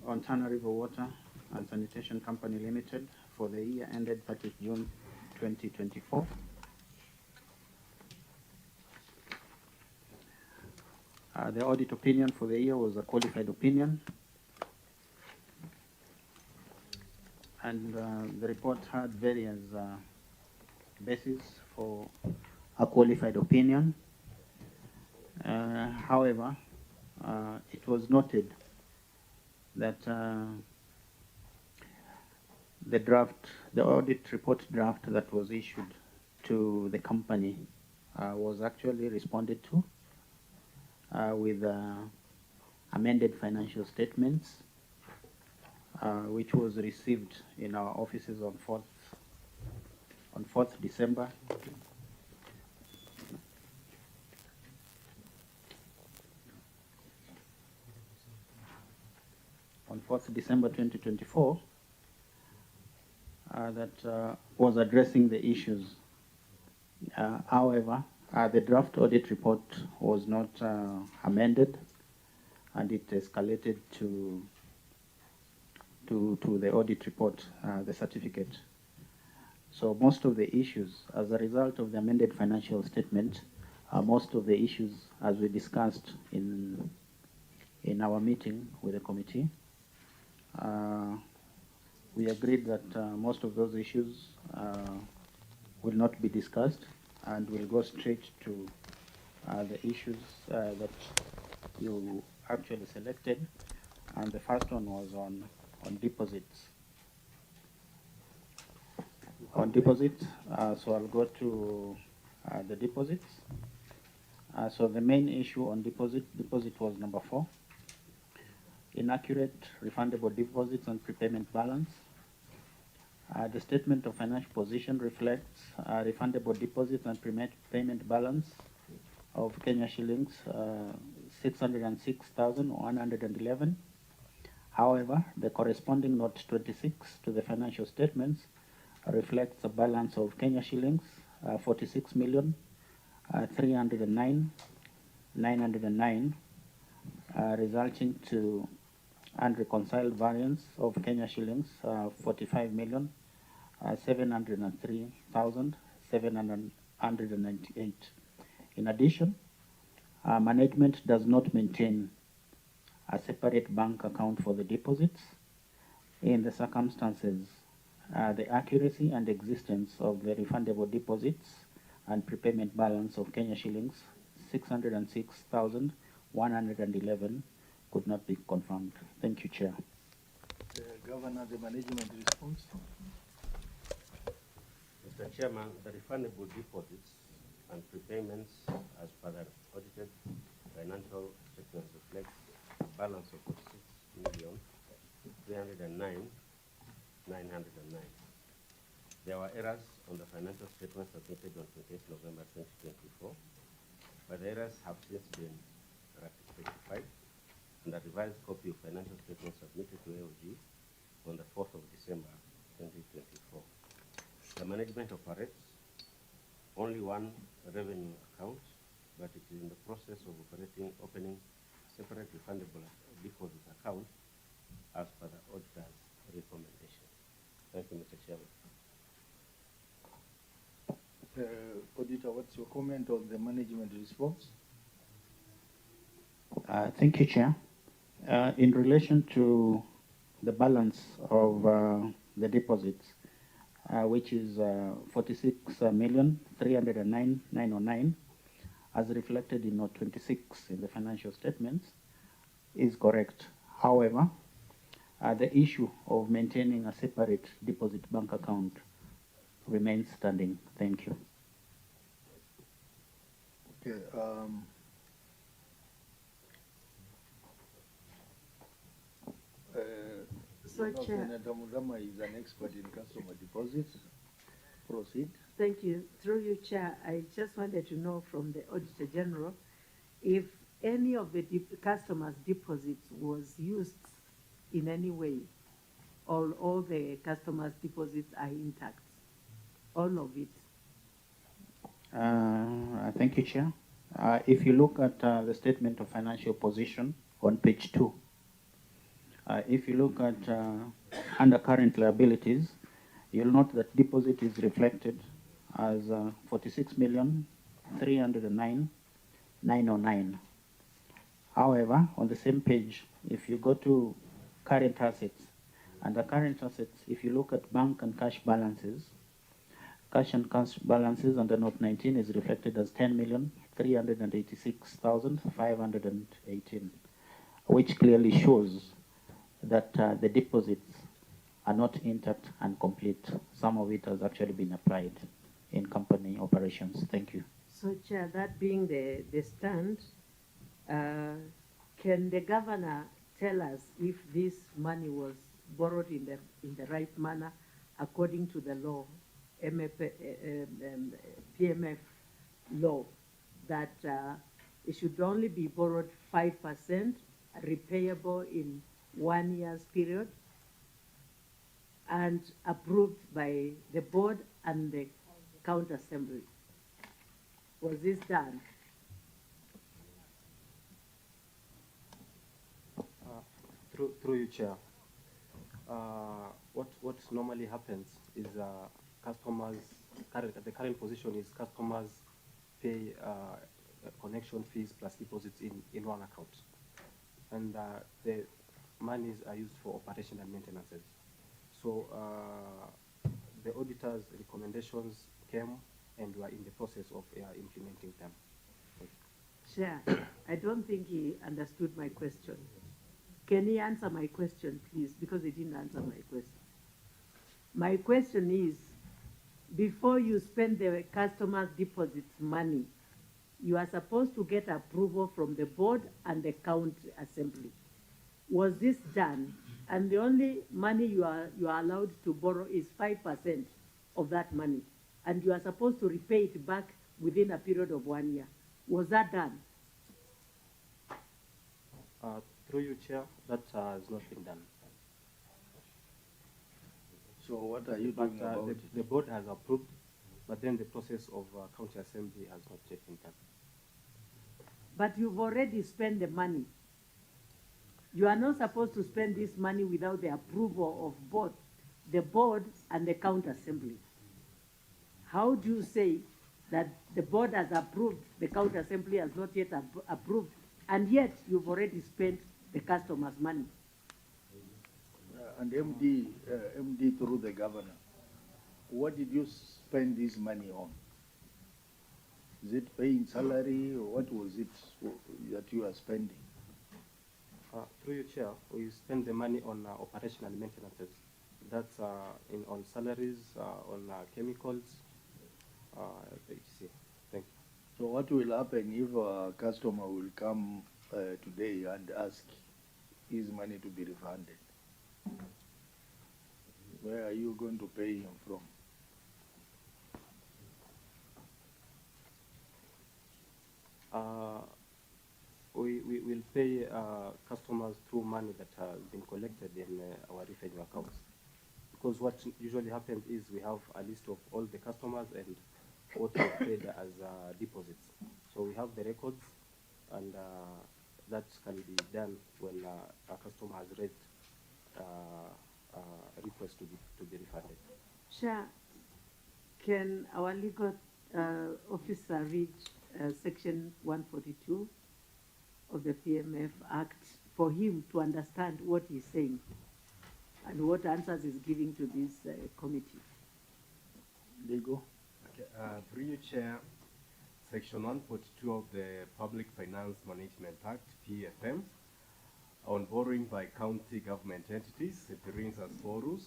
on Tana River Water and Sanitation Company Limited for the year ended 30th June 2024. The audit opinion for the year was a qualified opinion, and the report had various bases for a qualified opinion. However, it was noted that the audit report draft that was issued to the company was actually responded to with amended financial statements, which was received in our offices on 4th December. On 4th December 2024, that was addressing the issues. However, the draft audit report was not amended, and it escalated to the audit report, the certificate. So most of the issues, as a result of the amended financial statement, most of the issues, as we discussed in our meeting with the committee, we agreed that most of those issues will not be discussed, and will go straight to the issues that you actually selected. And the first one was on deposits. On deposits, so I'll go to the deposits. So the main issue on deposit was number 4. Inaccurate refundable deposits and prepayment balance. The statement of financial position reflects refundable deposits and payment balance of Kenya shillings 606,111. However, the corresponding note 26 to the financial statements reflects a balance of Kenya shillings 46,309,909, resulting to unreconciled variance of Kenya shillings 45,703,798. In addition, management does not maintain a separate bank account for the deposits. In the circumstances, the accuracy and existence of the refundable deposits and prepayment balance of Kenya shillings 606,111 could not be confirmed. Thank you, Chair. Governor, the management response. Mr. Chairman, the refundable deposits and prepayments as per the audited financial statements reflect a balance of 46,309,909. There were errors on the financial statements submitted on 28 November 2024, but the errors have since been rectified, and a revised copy of financial statements submitted to AOG on the 4th of December 2024. The management operates only one revenue account, but it is in the process of opening a separate refundable deposit account as per the auditor's recommendation. Thank you, Mr. Chairman. Auditor, what's your comment on the management response? Thank you, Chair. In relation to the balance of the deposits, which is 46,309,909, as reflected in note 26 in the financial statements, is correct. However, the issue of maintaining a separate deposit bank account remains standing. Thank you. Okay. Chair. Senator Mudama is an expert in customer deposits. Proceed. Thank you. Through you, Chair, I just wanted to know from the Auditor General if any of the customers' deposits was used in any way. All the customers' deposits are intact. All of it. Thank you, Chair. If you look at the statement of financial position on page 2, if you look at under current liabilities, you'll note that deposit is reflected as 46,309,909. However, on the same page, if you go to current assets, under current assets, if you look at bank and cash balances, cash and cash balances under note 19 is reflected as 10,386,518, which clearly shows that the deposits are not intact and complete. Some of it has actually been applied in company operations. Thank you. So, Chair, that being the stand, can the governor tell us if this money was borrowed in the right manner according to the law, PMF law, that it should only be borrowed 5%, repayable in 1 year's period, and approved by the board and the county assembly? Was this done? Through you, Chair. What normally happens is customers, the current position is customers pay connection fees plus deposits in one account. And the monies are used for operation and maintenances. So the auditor's recommendations came and we are in the process of implementing them. Chair, I don't think he understood my question. Can he answer my question, please? Because he didn't answer my question. My question is, before you spend the customer's deposits money, you are supposed to get approval from the board and the county assembly. Was this done? And the only money you are allowed to borrow is 5% of that money. And you are supposed to repay it back within a period of 1 year. Was that done? Through you, Chair, that has not been done. So what are you doing about it? The board has approved, but then the process of county assembly has not yet been done. But you've already spent the money. You are not supposed to spend this money without the approval of both the board and the county assembly. How do you say that the board has approved, the county assembly has not yet approved, and yet you've already spent the customer's money? And MD through the governor, what did you spend this money on? Is it paying salary, or what was it that you are spending? Through you, Chair, we spend the money on operation and maintenances. That's on salaries, on chemicals, etc. Thank you. So what will happen if a customer will come today and ask his money to be refunded? Where are you going to pay him from? We will pay customers through money that has been collected in our revenue accounts. Because what usually happens is we have a list of all the customers and what we paid as deposits. So we have the records, and that can be done when a customer has raised a request to be refunded. Chair, can our legal officer read section 142 of the PMF Act for him to understand what he's saying and what answers he's giving to this committee? Legal. Okay, through you, Chair, Section 142 of the Public Finance Management Act, PFM, on borrowing by county government entities, it reads as follows.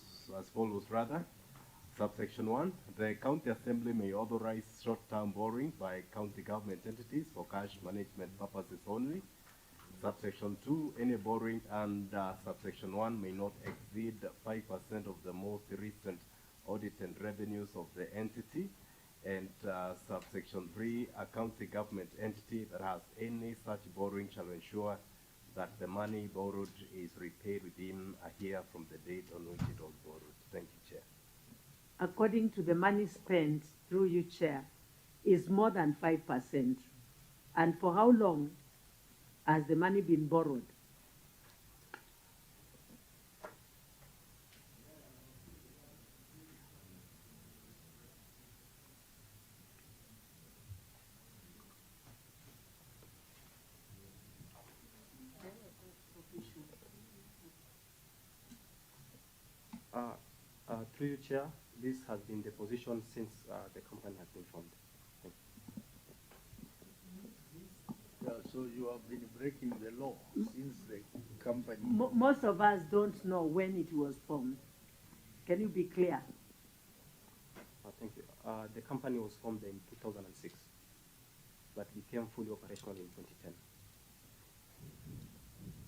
Subsection 1, the county assembly may authorize short-term borrowing by county government entities for cash management purposes only. Subsection 2, any borrowing under subsection 1 may not exceed 5% of the most recent audited revenues of the entity. And subsection 3, a county government entity that has any such borrowing shall ensure that the money borrowed is repaid within a year from the date on which it was borrowed. Thank you, Chair. According to the money spent through you, Chair, is more than 5%. And for how long has the money been borrowed? Through you, Chair, this has been the position since the company has been formed. Yes. So you have been breaking the law since the company. Most of us don't know when it was formed. Can you be clear? Thank you. The company was formed in 2006, but became fully operational in 2010.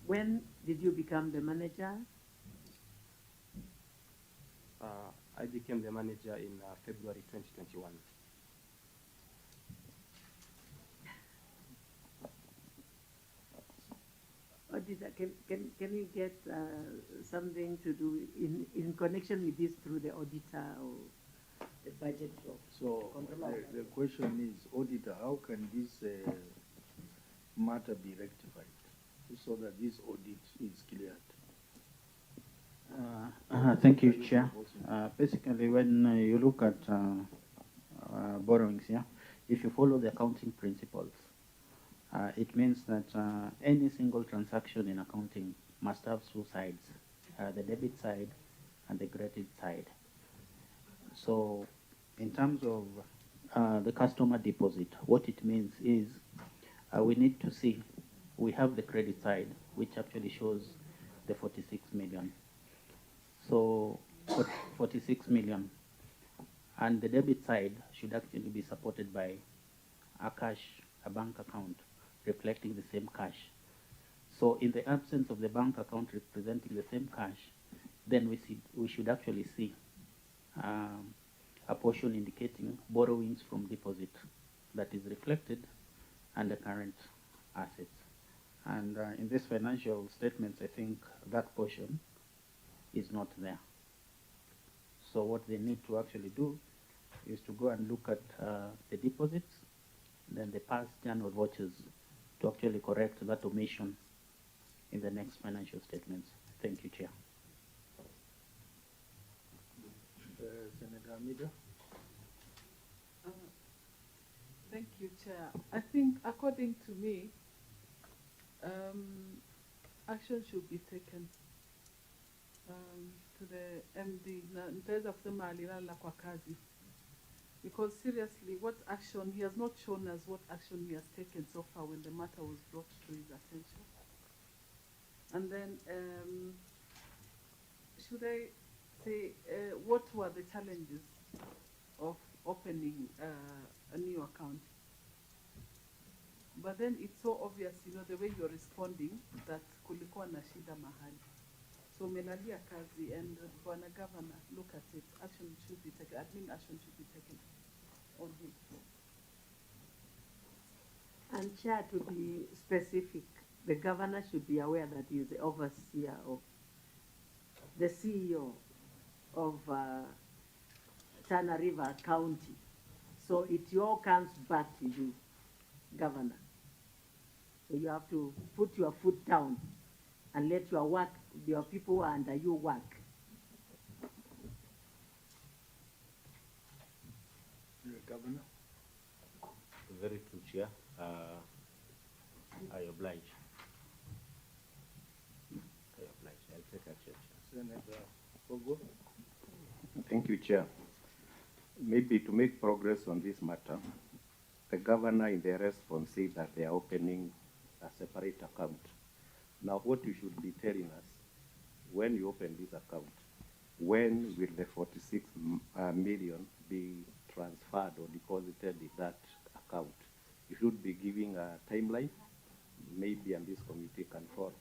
When did you become the manager? I became the manager in February 2021. Auditor, can you get something to do in connection with this through the auditor or the budget of So the question is, auditor, how can this matter be rectified so that this audit is cleared? Thank you, Chair. Basically, when you look at borrowings, if you follow the accounting principles, it means that any single transaction in accounting must have two sides, the debit side and the credit side. So in terms of the customer deposit, what it means is we need to see, we have the credit side, which actually shows the 46 million. So 46 million. And the debit side should actually be supported by a cash, a bank account reflecting the same cash. So in the absence of the bank account representing the same cash, then we should actually see a portion indicating borrowings from deposit that is reflected under current assets. And in this financial statements, I think that portion is not there. So what they need to actually do is to go and look at the deposits, then the past journal vouchers to actually correct that omission in the next financial statements. Thank you, Chair. Senator Amida? Thank you, Chair. I think, according to me, action should be taken to the MD because seriously, what action he has not shown us what action he has taken so far when the matter was brought to his attention. And then, should I say what were the challenges of opening a new account? But then it's so obvious, the way you're responding, that kulikuwa na shida mahali. So melalia kazi, and Bwana Governor, look at it. Action should be taken. Admin action should be taken on him. And Chair, to be specific, the governor should be aware that he is the overseer of the CEO of Tana River County. So it all comes back to you, Governor. So you have to put your foot down and let your work, your people under you work. Governor? Very true, Chair. I oblige. I'll take action, Chair. Senator Fogo? Thank you, Chair. Maybe to make progress on this matter, the governor in their response said that they are opening a separate account. Now, what you should be telling us, when you open this account, when will the 46 million be transferred or deposited in that account? You should be giving a timeline, maybe, and this committee can follow.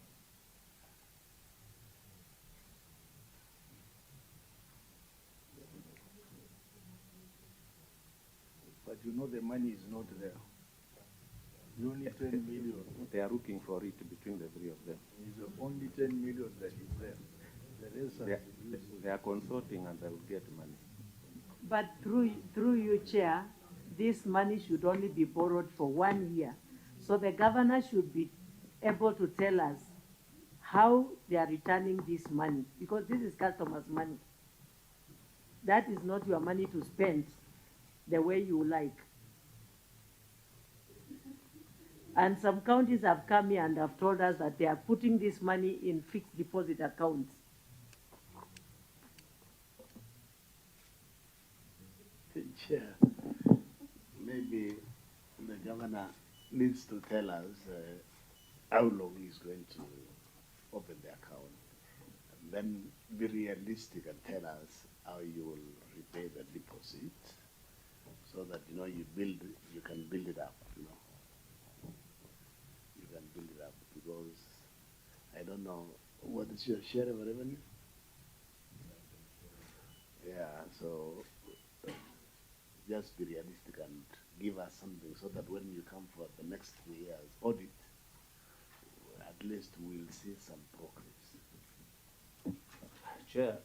But the money is not there. You only 10 million. They are looking for it between the three of them. It's only 10 million that is there. The rest they are consulting and they will get money. But through you, Chair, this money should only be borrowed for 1 year. So the governor should be able to tell us how they are returning this money, because this is customers' money. That is not your money to spend the way you like. And some counties have come here and have told us that they are putting this money in fixed deposit accounts. Chair, maybe the governor needs to tell us how long he's going to open the account, and then be realistic and tell us how you will repay the deposit, so that you can build it up. You can build it up, because I don't know what is your share of revenue. Yeah, so just be realistic and give us something, so that when you come for the next 3 years audit, at least we'll see some progress. Chair,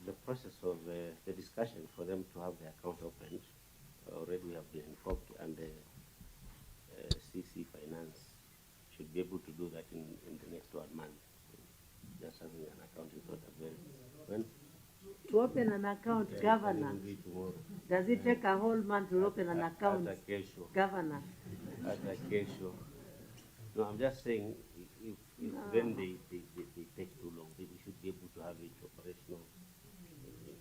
the process of the discussion for them to have the account opened, already we have been informed, and CC Finance should be able to do that in the next 1 month. Just having an account is not a very when. To open an account, Governor, does it take a whole month to open an account, Governor? No, I'm just saying, if No. then they take too long, we should be able to have it operational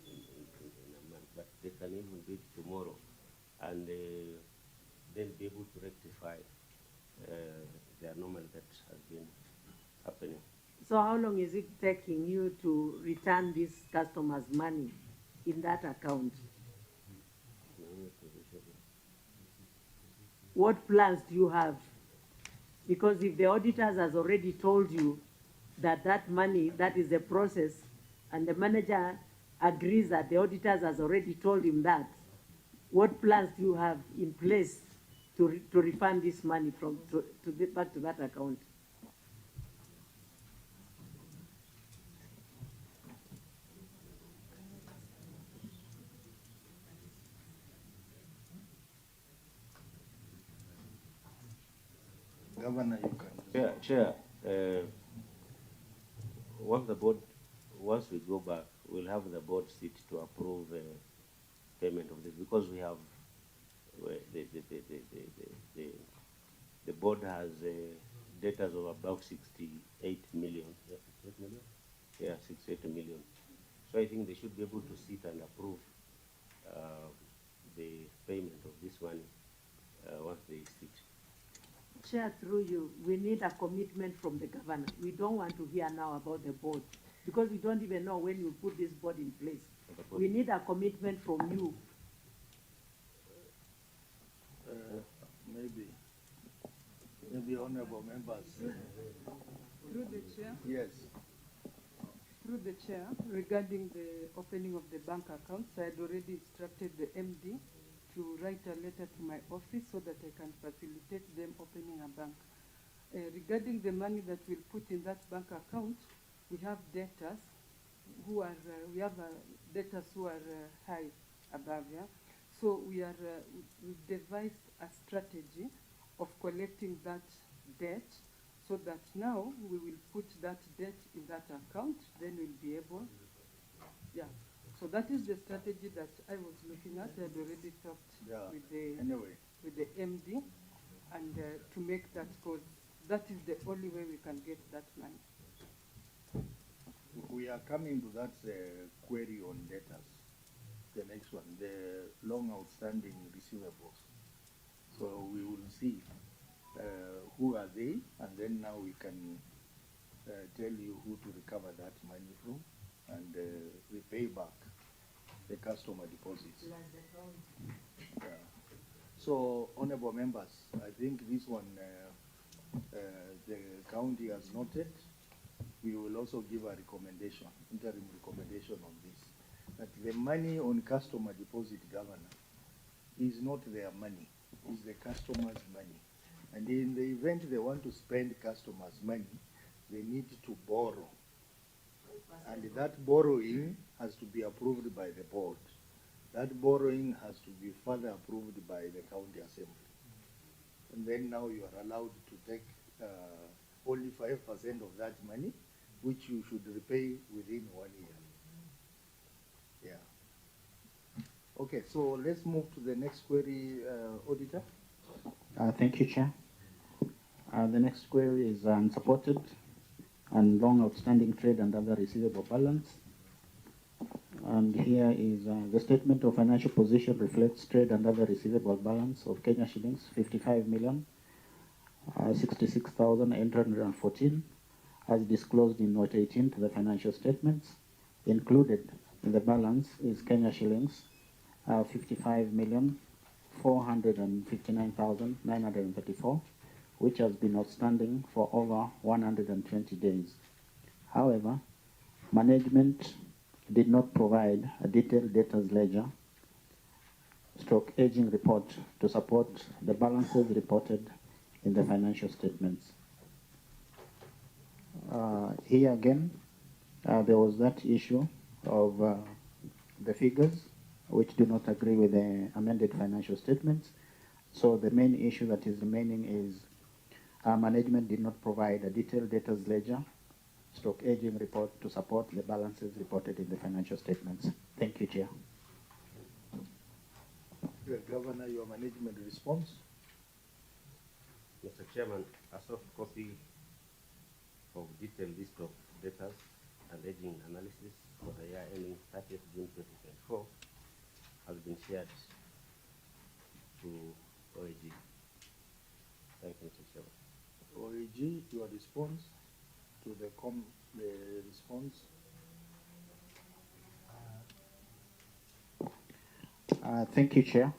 in a month. But they can even do it tomorrow, and then be able to rectify the anomaly that has been happening. So how long is it taking you to return this customer's money in that account? What plans do you have? Because if the auditors has already told you that that money, that is the process, and the manager agrees that the auditors has already told him that, what plans do you have in place to refund this money back to that account? Governor, you can. Chair, once we go back, we'll have the board sit to approve payment of this, because we have the board has data of about 68 million. Yeah, 68 million? Yeah, 68 million. So I think they should be able to sit and approve the payment of this money once they sit. Chair, through you, we need a commitment from the governor. We don't want to hear now about the board, because we don't even know when you put this board in place. We need a commitment from you. Maybe honorable members. Through the chair. Yes. Through the chair, regarding the opening of the bank accounts, I had already instructed the MD to write a letter to my office so that I can facilitate them opening a bank. Regarding the money that we'll put in that bank account, we have debtors who are, debtors who are high above, yeah? So we've devised a strategy of collecting that debt, so that now we will put that debt in that account, then we'll be able, yeah. So that is the strategy that I was looking at. I had already talked with the MD, and to make that, because that is the only way we can get that money. We are coming to that query on debtors. The next one, the long outstanding receivables. So we will see who are they, and then now we can tell you who to recover that money from, and repay back the customer deposits. Yeah. So, honorable members, I think this one the county has noted. We will also give a recommendation, interim recommendation on this, that the money on customer deposit, Governor, is not their money, it's the customer's money. And in the event they want to spend customers' money, they need to borrow. And that borrowing has to be approved by the board. That borrowing has to be further approved by the county assembly. And then now you are allowed to take only 5% of that money, which you should repay within 1 year. Yeah. Okay, so let's move to the next query, Auditor. Thank you, Chair. The next query is unsupported and long outstanding trade and other receivable balance. And here is the statement of financial position reflects trade and other receivable balance of Kenya shillings 55,066,814 as disclosed in Note 18 to the financial statements. Included in the balance is Kenya shillings 55,459,934, which has been outstanding for over 120 days. However, management did not provide a detailed debtors ledger stroke aging report to support the balances reported in the financial statements. Here again, there was that issue of the figures which do not agree with the amended financial statements. So the main issue that is remaining is management did not provide a detailed debtors ledger stroke aging report to support the balances reported in the financial statements. Thank you, Chair. Governor, your management response? Mr. Chairman, a soft copy of detailed list of debtors and aging analysis for the year ending 30th June 2024 has been shared to OAG. Thank you, Mr. Chairman. OAG, your response to the response? Thank you, Chair.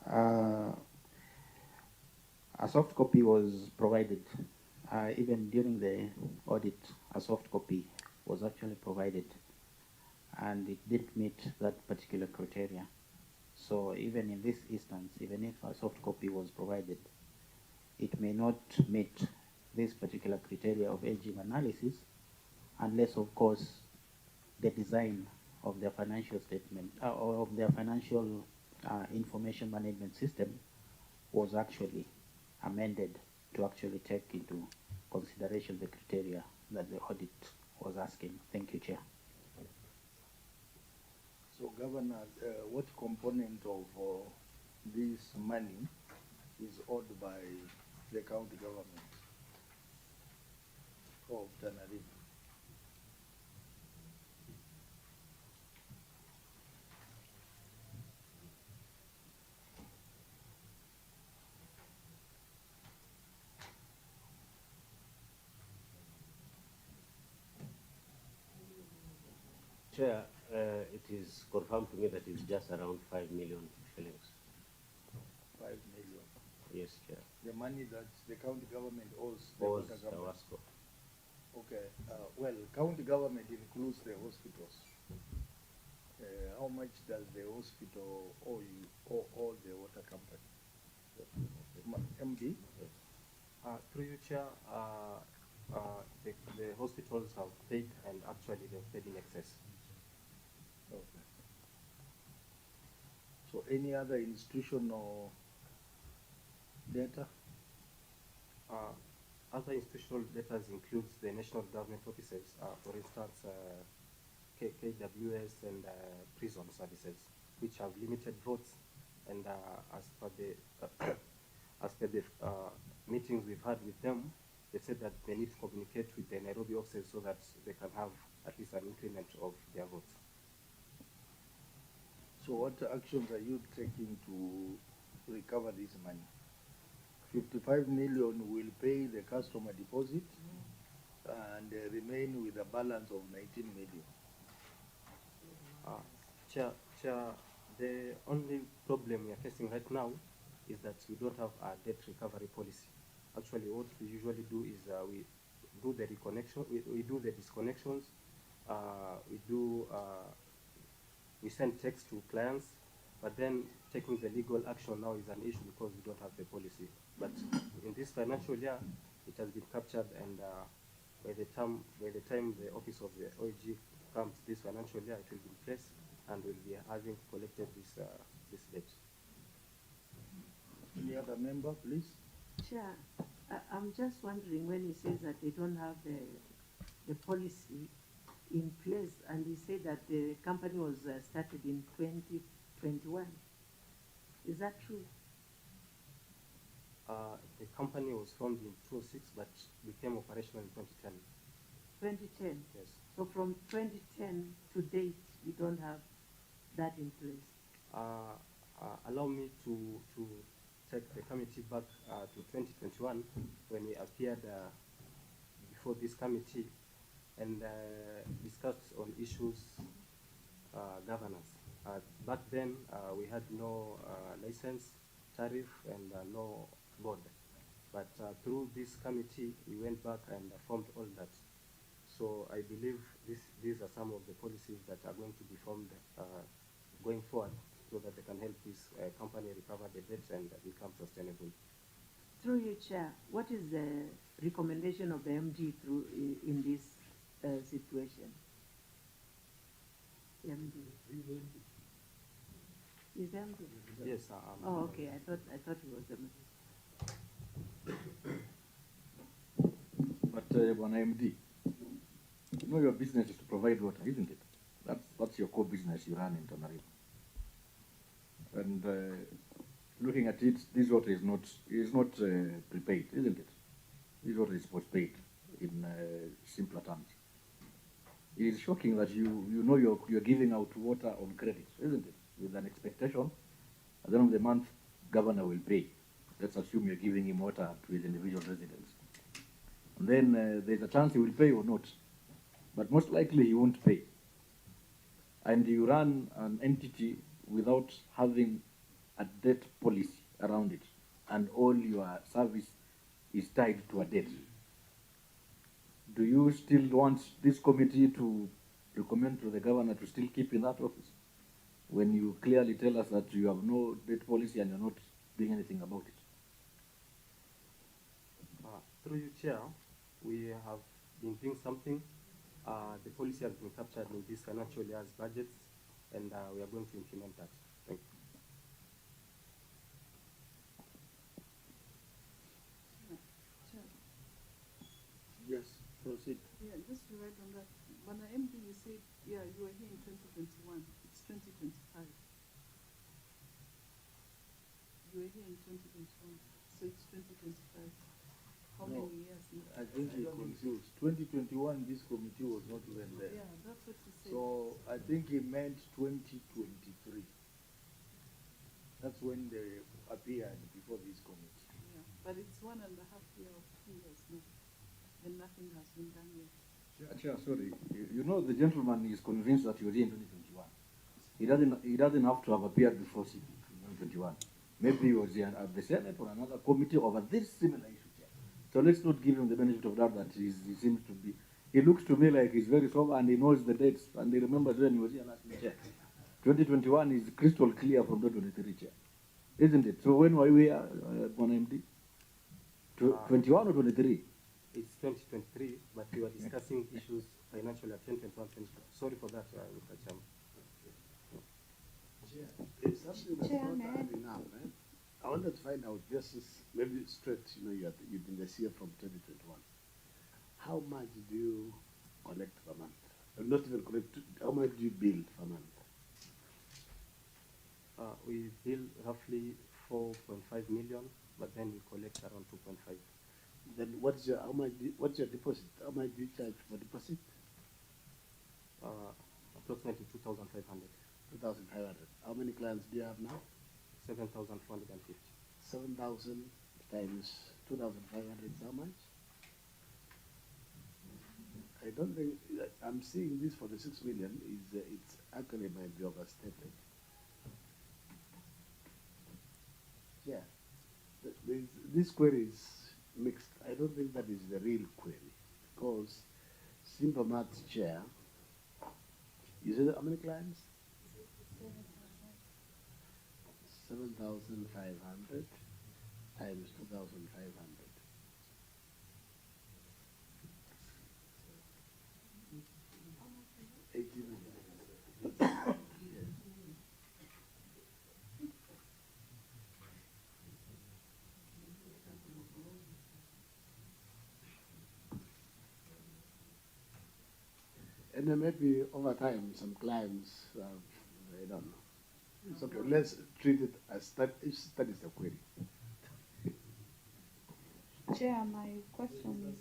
A soft copy was provided. Even during the audit, a soft copy was actually provided, and it did meet that particular criteria. So even in this instance, even if a soft copy was provided, it may not meet this particular criteria of aging analysis, unless, of course, the design of their financial statement or of their financial information management system was actually amended to actually take into consideration the criteria that the audit was asking. Thank you, Chair. So, Governor, what component of this money is owed by the county government of Tana? Chair, it is confirmed to me that it's just around 5 million shillings. 5 million? Yes, Chair. The money that the county government owes the Owes water government? Tawasco. Okay. Well, county government includes the hospitals. How much does the hospital owe you, or the water company? MD? Through you, Chair, the hospitals have paid, and actually they've paid in excess. Okay. So any other institutional data? Other institutional data includes the national government offices, for instance, KWS and prison services, which have limited votes, and as per the meetings we've had with them, they said that they need to communicate with the Nairobi offices so that they can have at least an increment of their votes. So what actions are you taking to recover this money? 55 million will pay the customer deposit and remain with a balance of 19 million. Chair, the only problem we are facing right now is that we don't have a debt recovery policy. Actually, what we usually do is we do the reconnection, we do the disconnections, we send texts to clients, but then taking the legal action now is an issue because we don't have the policy. But in this financial year, it has been captured, and by the time the office of the OAG comes this financial year, it will be in place, and we'll be having collected this debt. Any other member, please? Chair, I'm just wondering, when he says that they don't have the policy in place, and he said that the company was started in 2021. Is that true? The company was formed in 2006, but became operational in 2010. 2010? Yes. So from 2010 to date, we don't have that in place. Allow me to take the committee back to 2021 when we appeared before this committee and discussed on issues governance. Back then, we had no license, tariff, and no board. But through this committee, we went back and formed all that. So I believe these are some of the policies that are going to be formed going forward so that they can help this company recover the debt and become sustainable. Through you, Chair, what is the recommendation of the MD in this situation? MD. Is MD? Yes. Oh, okay. I thought he was MD. But Bwana MD, you know your business is to provide water, isn't it? That's your core business you run in Tana. And looking at it, this water is not prepaid, isn't it? This water is postpaid in simpler terms. It is shocking that you know you're giving out water on credit, isn't it? With an expectation, at the end of the month, governor will pay. Let's assume you're giving him water to his individual residence. And then there's a chance he will pay or not. But most likely he won't pay. And you run an entity without having a debt policy around it. And all your service is tied to a debt. Do you still want this committee to recommend to the governor to still keep in that office? When you clearly tell us that you have no debt policy and you're not doing anything about it? Through you, Chair, we have been doing something. The policy has been captured in this financial year's budgets, and we are going to implement that. Thank you. Yes, proceed. Yeah, just to write on that. When MD, you said, yeah, you were here in 2021. It's 2025. You were here in 2021, so it's 2025. How No, many years now? I think you're confused. 2021, this committee was not even there. Yeah, that's what he said. So I think he meant 2023. That's when they appeared before this committee. Yeah, but it's 1.5 years or 2 years now, and nothing has been done yet. Chair, sorry. You know the gentleman is convinced that he was here in 2021. He doesn't have to have appeared before 2021. Maybe he was here at the Senate or another committee over this similar issue. So let's not give him the benefit of doubt that he seems to be. He looks to me like he's very sober and he knows the dates and he remembers when he was here last year. 2021 is crystal clear from 2023, Chair. Isn't it? So when were we here, MD? 21 or 23? It's 2023, but we were discussing issues financial at 2021. Sorry for that, Mr. Chairman. It's something that's not adding up, eh? I wanted to find out, just maybe straight, you've been the CEO from 2021. How much do you collect per month? Not even collect, how much do you bill per month? We bill roughly 4.5 million, but then we collect around 2.5. Then what's your deposit? How much do you charge for deposit? Approximately 2,500. 2,500. How many clients do you have now? 7,450. 7,000 times 2,500 is how much? I don't think, I'm seeing this for the 6 million, it's actually might be overstated. Yeah, this query is mixed. I don't think that is the real query, because simple maths, Chair, you said how many clients? 7,500 times 2,500. And then maybe over time, some clients, I don't know. It's okay. Let's treat it as that is the query. Chair, my question is.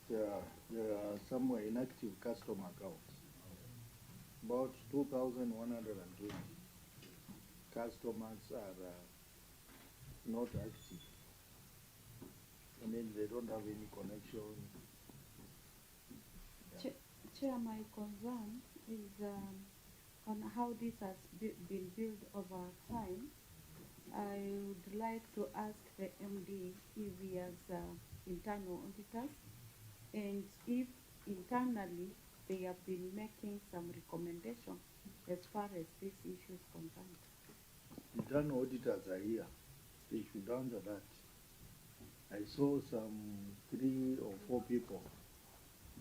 there are some inactive customer accounts. About 2,120 customers are not active. I mean, they don't have any connection. Yeah. Chair, my concern is on how this has been built over time. I would like to ask the MD if he has internal auditors, and if internally they have been making some recommendation as far as this issue is concerned. Internal auditors are here. They should answer that. I saw some 3 or 4 people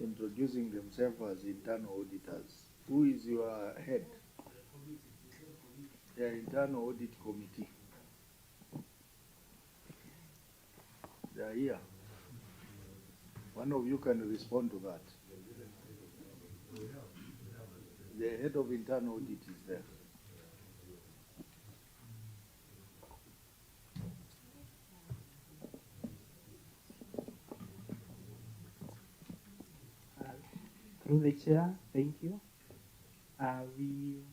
introducing themselves as internal auditors. Who is your head? The internal audit committee. They are here. One of you can respond to that. The head of internal audit is there. Through the chair, thank you. We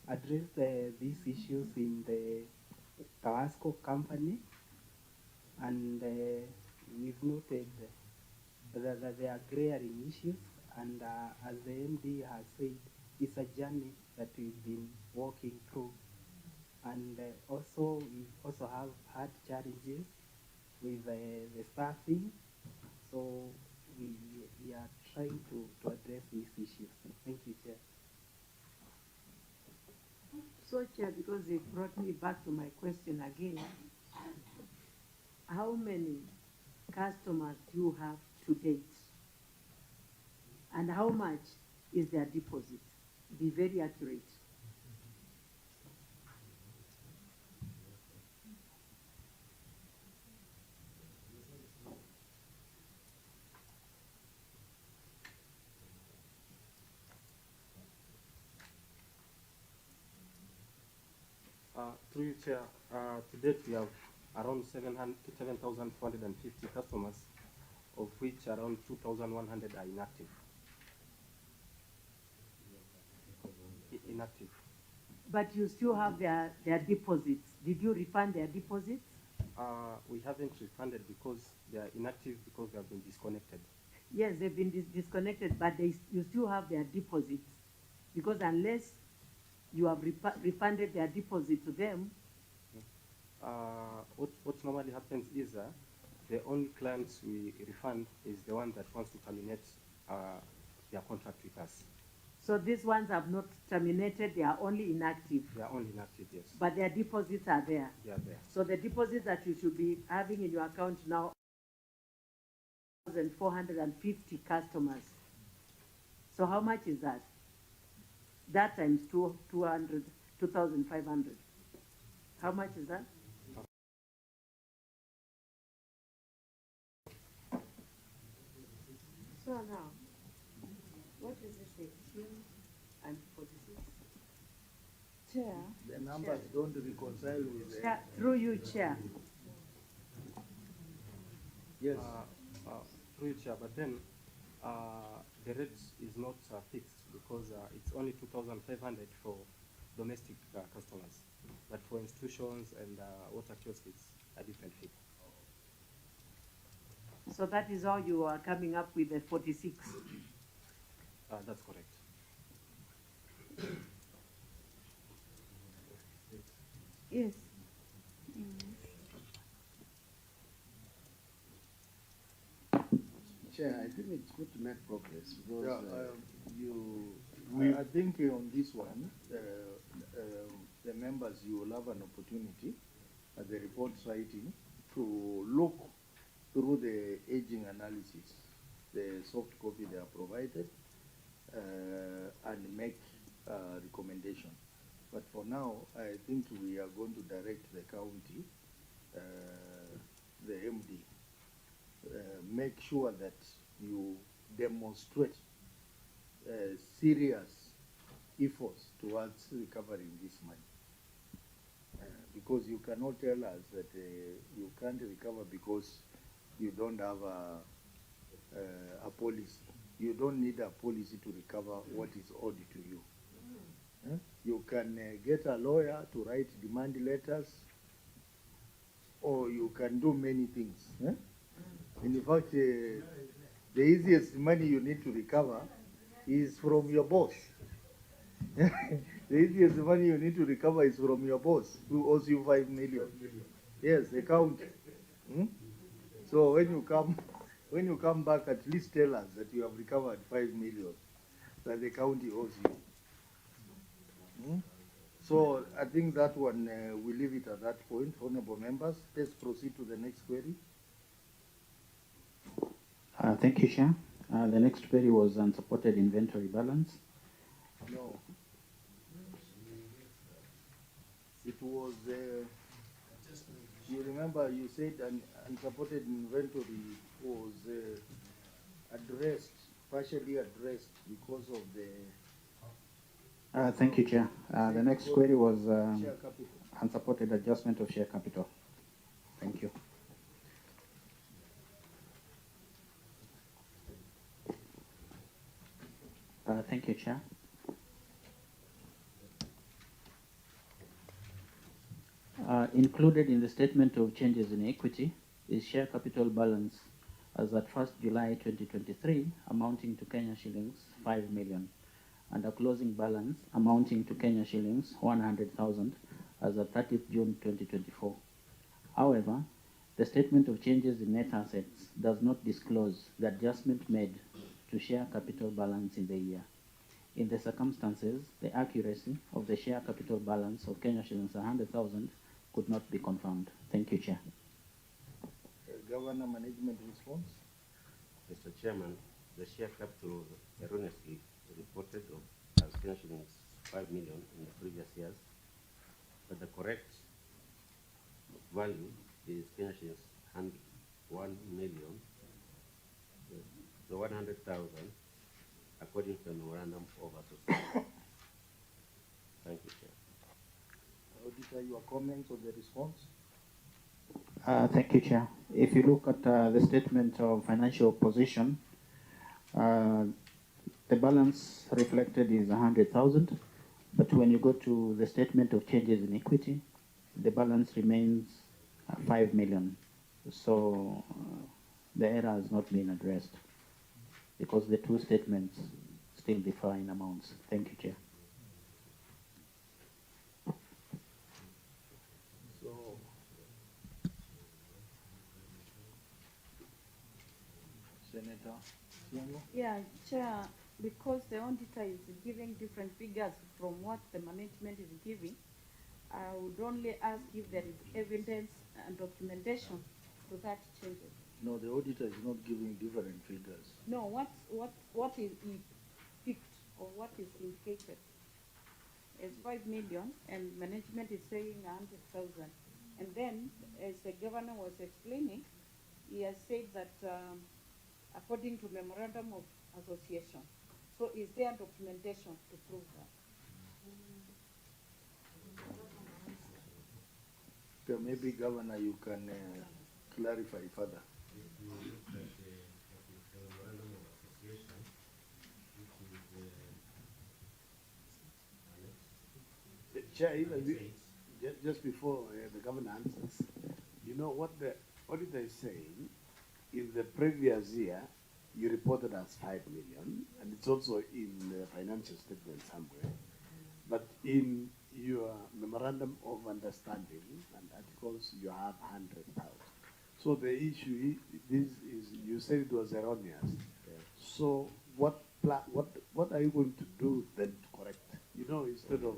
addressed these issues in the Kawasco company, and we've noted that there are glaring issues, and as the MD has said, it's a journey that we've been walking through. And also, we also have had challenges with the staffing, so we are trying to address these issues. Thank you, Chair. So, Chair, because it brought me back to my question again, how many customers do you have to date? And how much is their deposit? Be very accurate. Through you, Chair, to date we have around 7,450 customers, of which around 2,100 are inactive. Inactive. But you still have their deposits. Did you refund their deposits? We haven't refunded because they are inactive because they have been disconnected. Yes, they've been disconnected, but you still have their deposits. Because unless you have refunded their deposit to them. What normally happens is the only clients we refund is the one that wants to terminate their contract with us. So these ones have not terminated, they are only inactive. They are only inactive, yes. But their deposits are there. They are there. So the deposits that you should be having in your account now, 1,450 customers. So how much is that? That times 200, 2,500. How much is that? So now, what is this 18 and 46? Chair. The numbers don't reconcile with Chair, through you, Chair. Yes. Through you, Chair, but then the rate is not fixed because it's only 2,500 for domestic customers, but for institutions and water kiosks, it's a different fee. So that is how you are coming up with the 46? That's correct. Yes. Chair, I think it's good to make progress because I think on this one, the members, you will have an opportunity at the report citing to look through the aging analysis, the soft copy they are provided, and make a recommendation. But for now, I think we are going to direct the county, the MD, make sure that you demonstrate serious efforts towards recovering this money. Because you cannot tell us that you can't recover because you don't have a policy. You don't need a policy to recover what is owed to you. You can get a lawyer to write demand letters, or you can do many things. In fact, the easiest money you need to recover is from your boss. The easiest money you need to recover is from your boss, who owes you 5 million. Yes, the county. So when you come back, at least tell us that you have recovered 5 million that the county owes you. So I think that one, we leave it at that point. Honorable members, let's proceed to the next query. Thank you, Chair. The next query was unsupported inventory balance. No. It was, you remember you said an unsupported inventory was addressed, partially addressed because of the... Thank you, Chair. The next query was share capital. unsupported adjustment of share capital. Thank you. Thank you, Chair. Included in the statement of changes in equity is share capital balance as at 1st July 2023 amounting to Kenya shillings 5 million and a closing balance amounting to Kenya shillings 100,000 as at 30th June 2024. However, the statement of changes in net assets does not disclose the adjustment made to share capital balance in the year. In the circumstances, the accuracy of the share capital balance of Kenya shillings 100,000 could not be confirmed. Thank you, Chair. Governor, management response. Mr. Chairman, the share capital erroneously reported as Kenya shillings 5 million in the previous years, but the correct value is Kenya shillings 1 million, the 100,000 according to the memorandum of association. Thank you, Chair. Auditor, your comments on the response? Thank you, Chair. If you look at the statement of financial position, the balance reflected is 100,000, but when you go to the statement of changes in equity, the balance remains 5 million. So the error has not been addressed because the two statements still differ in amounts. Thank you, Chair. Senator Siango? Yeah, Chair, because the auditor is giving different figures from what the management is giving, I would only ask if there is evidence and documentation to that changes. No, the auditor is not giving different figures. No, what is picked or what is indicated is 5 million and management is saying 100,000. And then, as the governor was explaining, he has said that according to memorandum of association. So is there documentation to prove that? So maybe, Governor, you can clarify further. Chair, just before the governor answers, you know what the auditor is saying? In the previous year, you reported as 5 million, and it's also in the financial statement somewhere. But in your memorandum of understanding and articles, you have 100,000. So the issue is you said it was erroneous. So what are you going to do then to correct? You know, instead of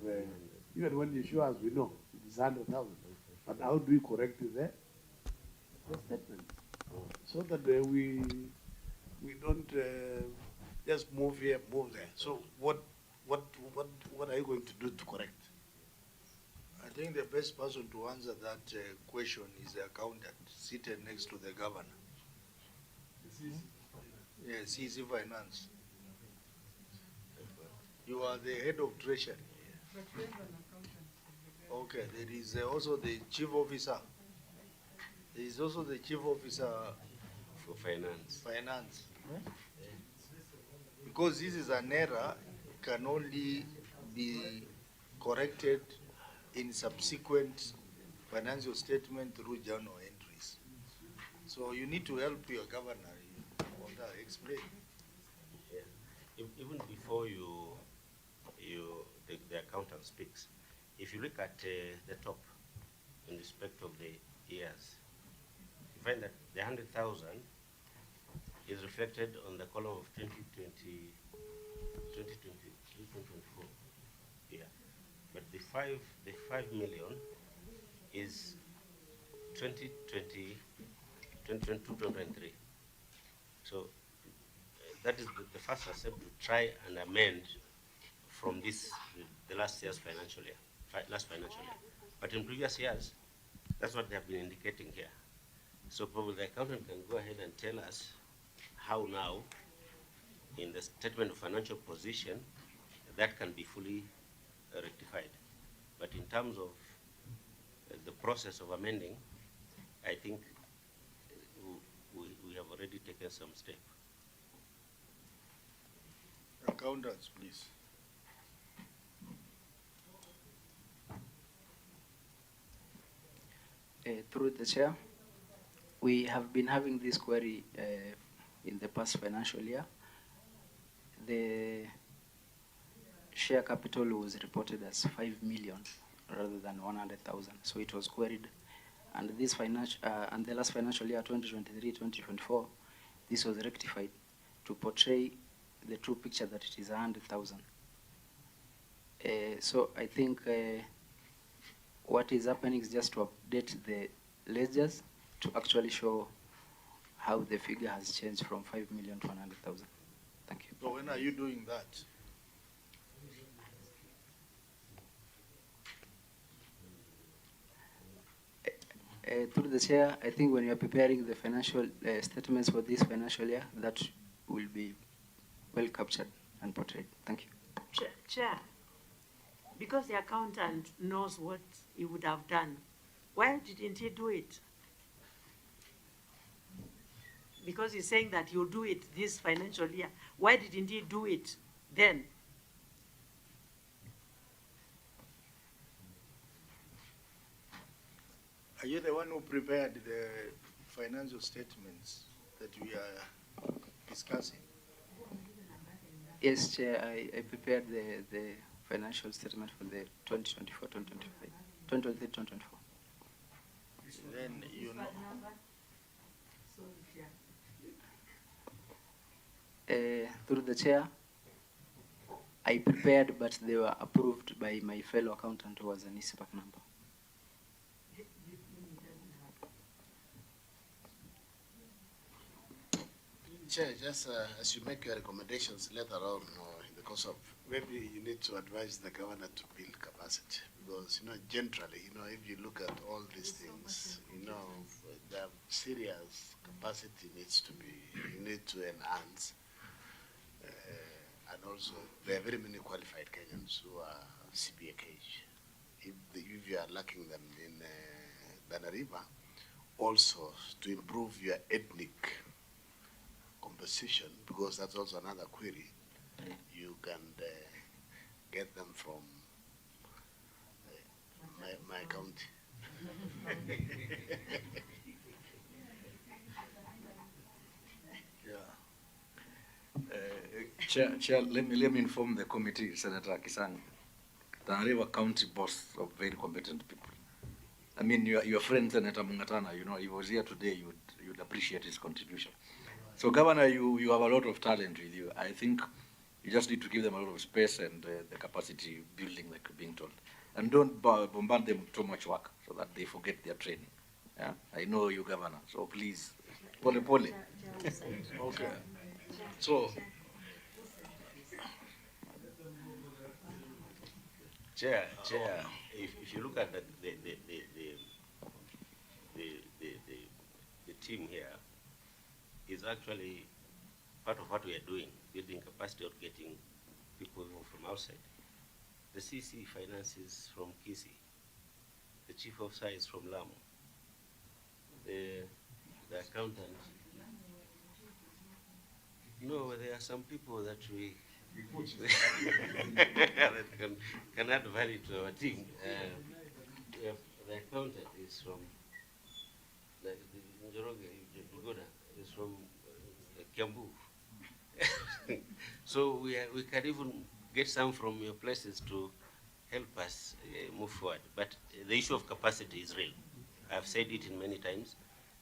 even when you show us, we know it is 100,000. But how do we correct the statement so that we don't just move here, move there? So what are you going to do to correct? I think the best person to answer that question is the accountant seated next to the governor. Yes, CC Finance. You are the head of treasury. Okay, there is also the chief officer. There is also the chief officer for finance. Finance. Because this is an error, can only be corrected in subsequent financial statement through journal entries. So you need to help your governor, explain. Yeah. Even before the accountant speaks, if you look at the top in respect of the years, you find that the 100,000 is reflected on the column of 2020, 2023, 2024. Yeah. But the 5 million is 2020, 2022, 2023. So that is the first attempt to try and amend from the last year's financial year, last financial year. But in previous years, that's what they have been indicating here. So probably the accountant can go ahead and tell us how now, in the statement of financial position, that can be fully rectified. But in terms of the process of amending, I think we have already taken some steps. Accountants, please. Through the chair, we have been having this query in the past financial year. The share capital was reported as 5 million rather than 100,000. So it was queried. And this and the last financial year, 2023-2024, this was rectified to portray the true picture that it is 100,000. So I think what is happening is just to update the ledgers to actually show how the figure has changed from 5 million to 100,000. Thank you. So when are you doing that? Through the chair, I think when you are preparing the financial statements for this financial year, that will be well captured and portrayed. Thank you. Chair, because the accountant knows what he would have done, why didn't he do it? Because he's saying that he'll do it this financial year. Why didn't he do it then? Are you the one who prepared the financial statements that we are discussing? Yes, Chair, I prepared the financial statement for the 2024-2025, 2023-2024. Then you know. Through the chair, I prepared, but they were approved by my fellow accountant who was an ISPAC number. Chair, just as you make your recommendations later on, in the course of, maybe you need to advise the governor to build capacity, because generally, if you look at all these things, the serious capacity needs to be, you need to enhance. And also, there are very many qualified Kenyans who are CBAKH. If you are lacking them in Tana River, also to improve your ethnic composition, because that's also another query, you can get them from my county. Chair, let me inform the committee, Senator Kisang. Tana River County boasts of very competent people. I mean, your friend Senator Mungatana, if he was here today, you'd appreciate his contribution. So, Governor, you have a lot of talent with you. I think you just need to give them a lot of space and the capacity building, like you're being told. And don't bombard them with too much work so that they forget their training. Yeah? I know you, Governor, so please, pole. Okay. So, Chair, if you look at the team here, is actually part of what we are doing, building capacity of getting people from outside. The CC finances from Kisi. The chief officer is from Lamu. The accountant No, there are some people that we that can add value to our team. The accountant is from Njoroge Bugoda is from Kiambu. So we can even get some from your places to help us move forward. But the issue of capacity is real. I've said it in many times.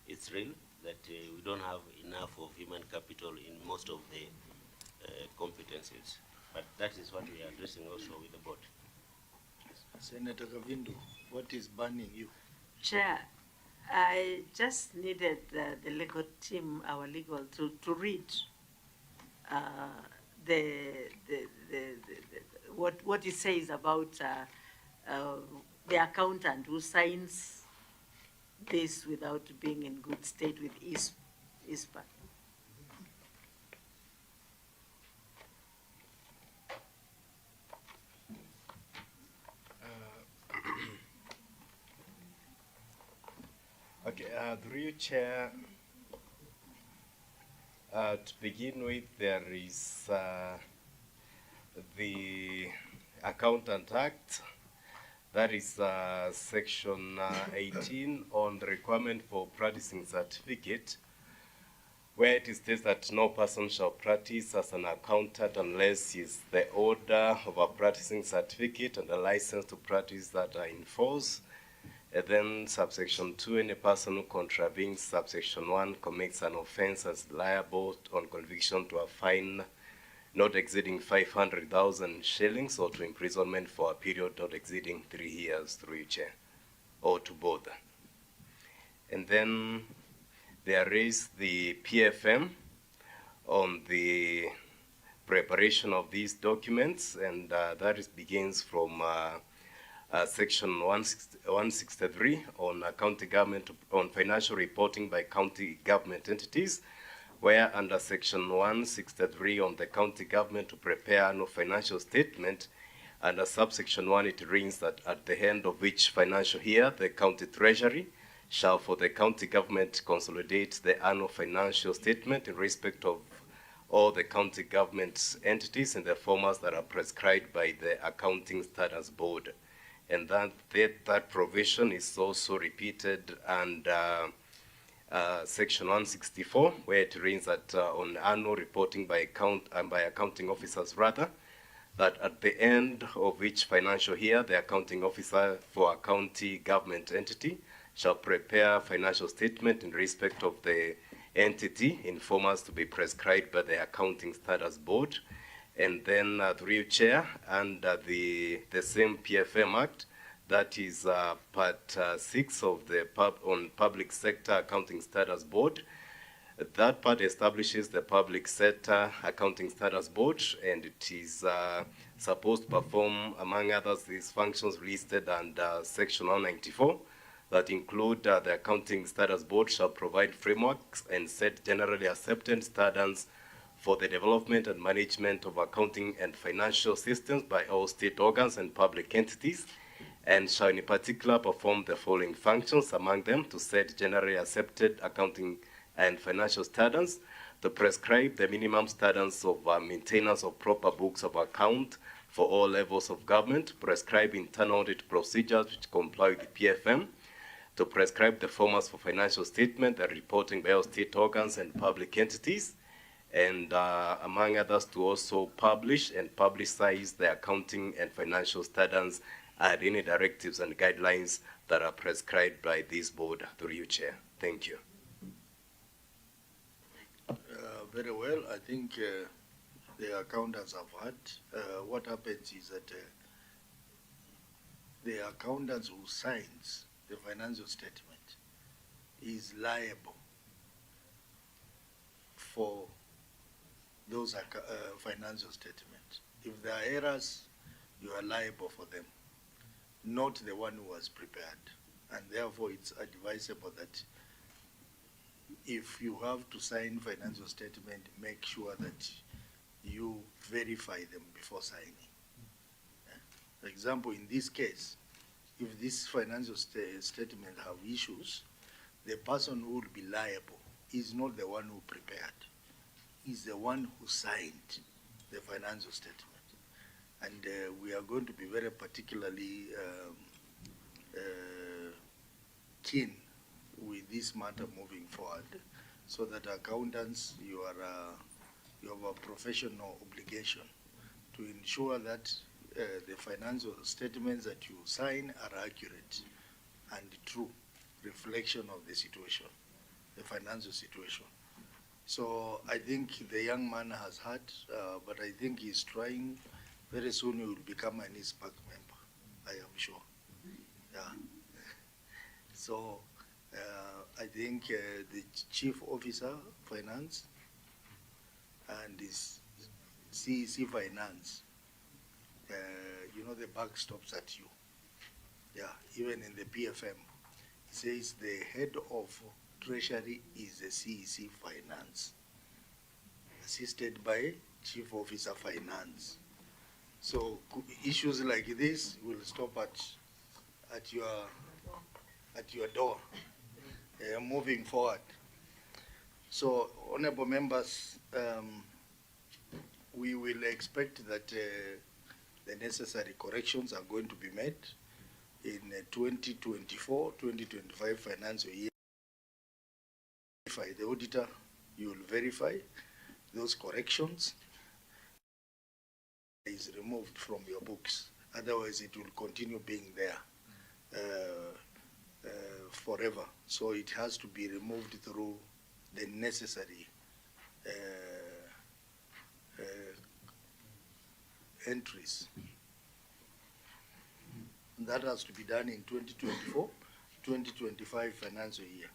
It's real that we don't have enough of human capital in most of the competencies. But that is what we are addressing also with the board. Senator Gavindu, what is burning you? Chair, I just needed the legal team, our legal, to read what it says about the accountant who signs this without being in good state with ISPA. Okay, through you, Chair, to begin with, there is the Accountant Act, that is Section 18 on the requirement for practicing certificate, where it states that no person shall practice as an accountant unless he is the holder of a practicing certificate and a license to practice that are in force. And then subsection 2, any person who contravenes subsection 1 commits an offense as liable on conviction to a fine not exceeding 500,000 shillings or to imprisonment for a period not exceeding 3 years through each year, or to both. And then there is the PFM on the preparation of these documents, and that begins from Section 163 on county government, on financial reporting by county government entities, where under Section 163 on the county government to prepare annual financial statement, under subsection 1 it reads that at the end of each financial year, the county treasury shall for the county government consolidate the annual financial statement in respect of all the county government entities in the formats that are prescribed by the Accounting Standards Board. And that provision is also repeated under Section 164, where it reads that on annual reporting by accounting officers that at the end of each financial year, the accounting officer for a county government entity shall prepare financial statement in respect of the entity in formats to be prescribed by the Accounting Standards Board. And then through you, Chair, under the same PFM Act, that is Part 6 of the on Public Sector Accounting Standards Board. That part establishes the Public Sector Accounting Standards Board, and it is supposed to perform, among others, these functions listed under Section 194 that include the Accounting Standards Board shall provide frameworks and set generally accepted standards for the development and management of accounting and financial systems by all state organs and public entities, and shall in particular perform the following functions, among them to set generally accepted accounting and financial standards, to prescribe the minimum standards of maintenance of proper books of account for all levels of government, prescribe internal audit procedures which comply with the PFM, to prescribe the formats for financial statement and reporting by all state organs and public entities, and among others to also publish and publicize the accounting and financial standards and any directives and guidelines that are prescribed by this board through you, Chair. Thank you. Very well. I think the accountants have heard. What happens is that the accountant who signs the financial statement is liable for those financial statements. If there are errors, you are liable for them, not the one who was prepared. And therefore, it's advisable that if you have to sign financial statement, make sure that you verify them before signing. For example, in this case, if this financial statement have issues, the person who will be liable is not the one who prepared. is the one who signed the financial statement. And we are going to be very particularly keen with this matter moving forward, so that accountants, you have a professional obligation to ensure that the financial statements that you sign are accurate and true reflection of the situation, the financial situation. So I think the young man has had, but I think he's trying. Very soon he will become an ISPAC member, I am sure. Yeah. So I think the Chief Officer Finance and this CEC Finance, you know, the buck stops at you. Yeah, even in the PFM, it says the head of Treasury is the CEC Finance, assisted by Chief Officer Finance. So issues like this will stop at your door, moving forward. So, honorable members, we will expect that the necessary corrections are going to be made in 2024-2025 financial year. The auditor, you will verify those corrections is removed from your books. Otherwise, it will continue being there forever. So it has to be removed through the necessary entries. And that has to be done in 2024-2025 financial year.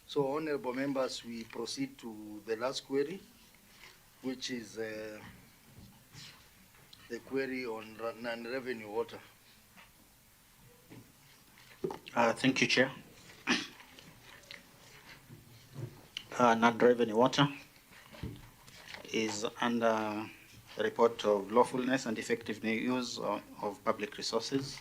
So, honorable members, we proceed to the last query, which is the query on non-revenue water. Thank you, Chair. Non-revenue water is under the report of lawfulness and effective use of public resources.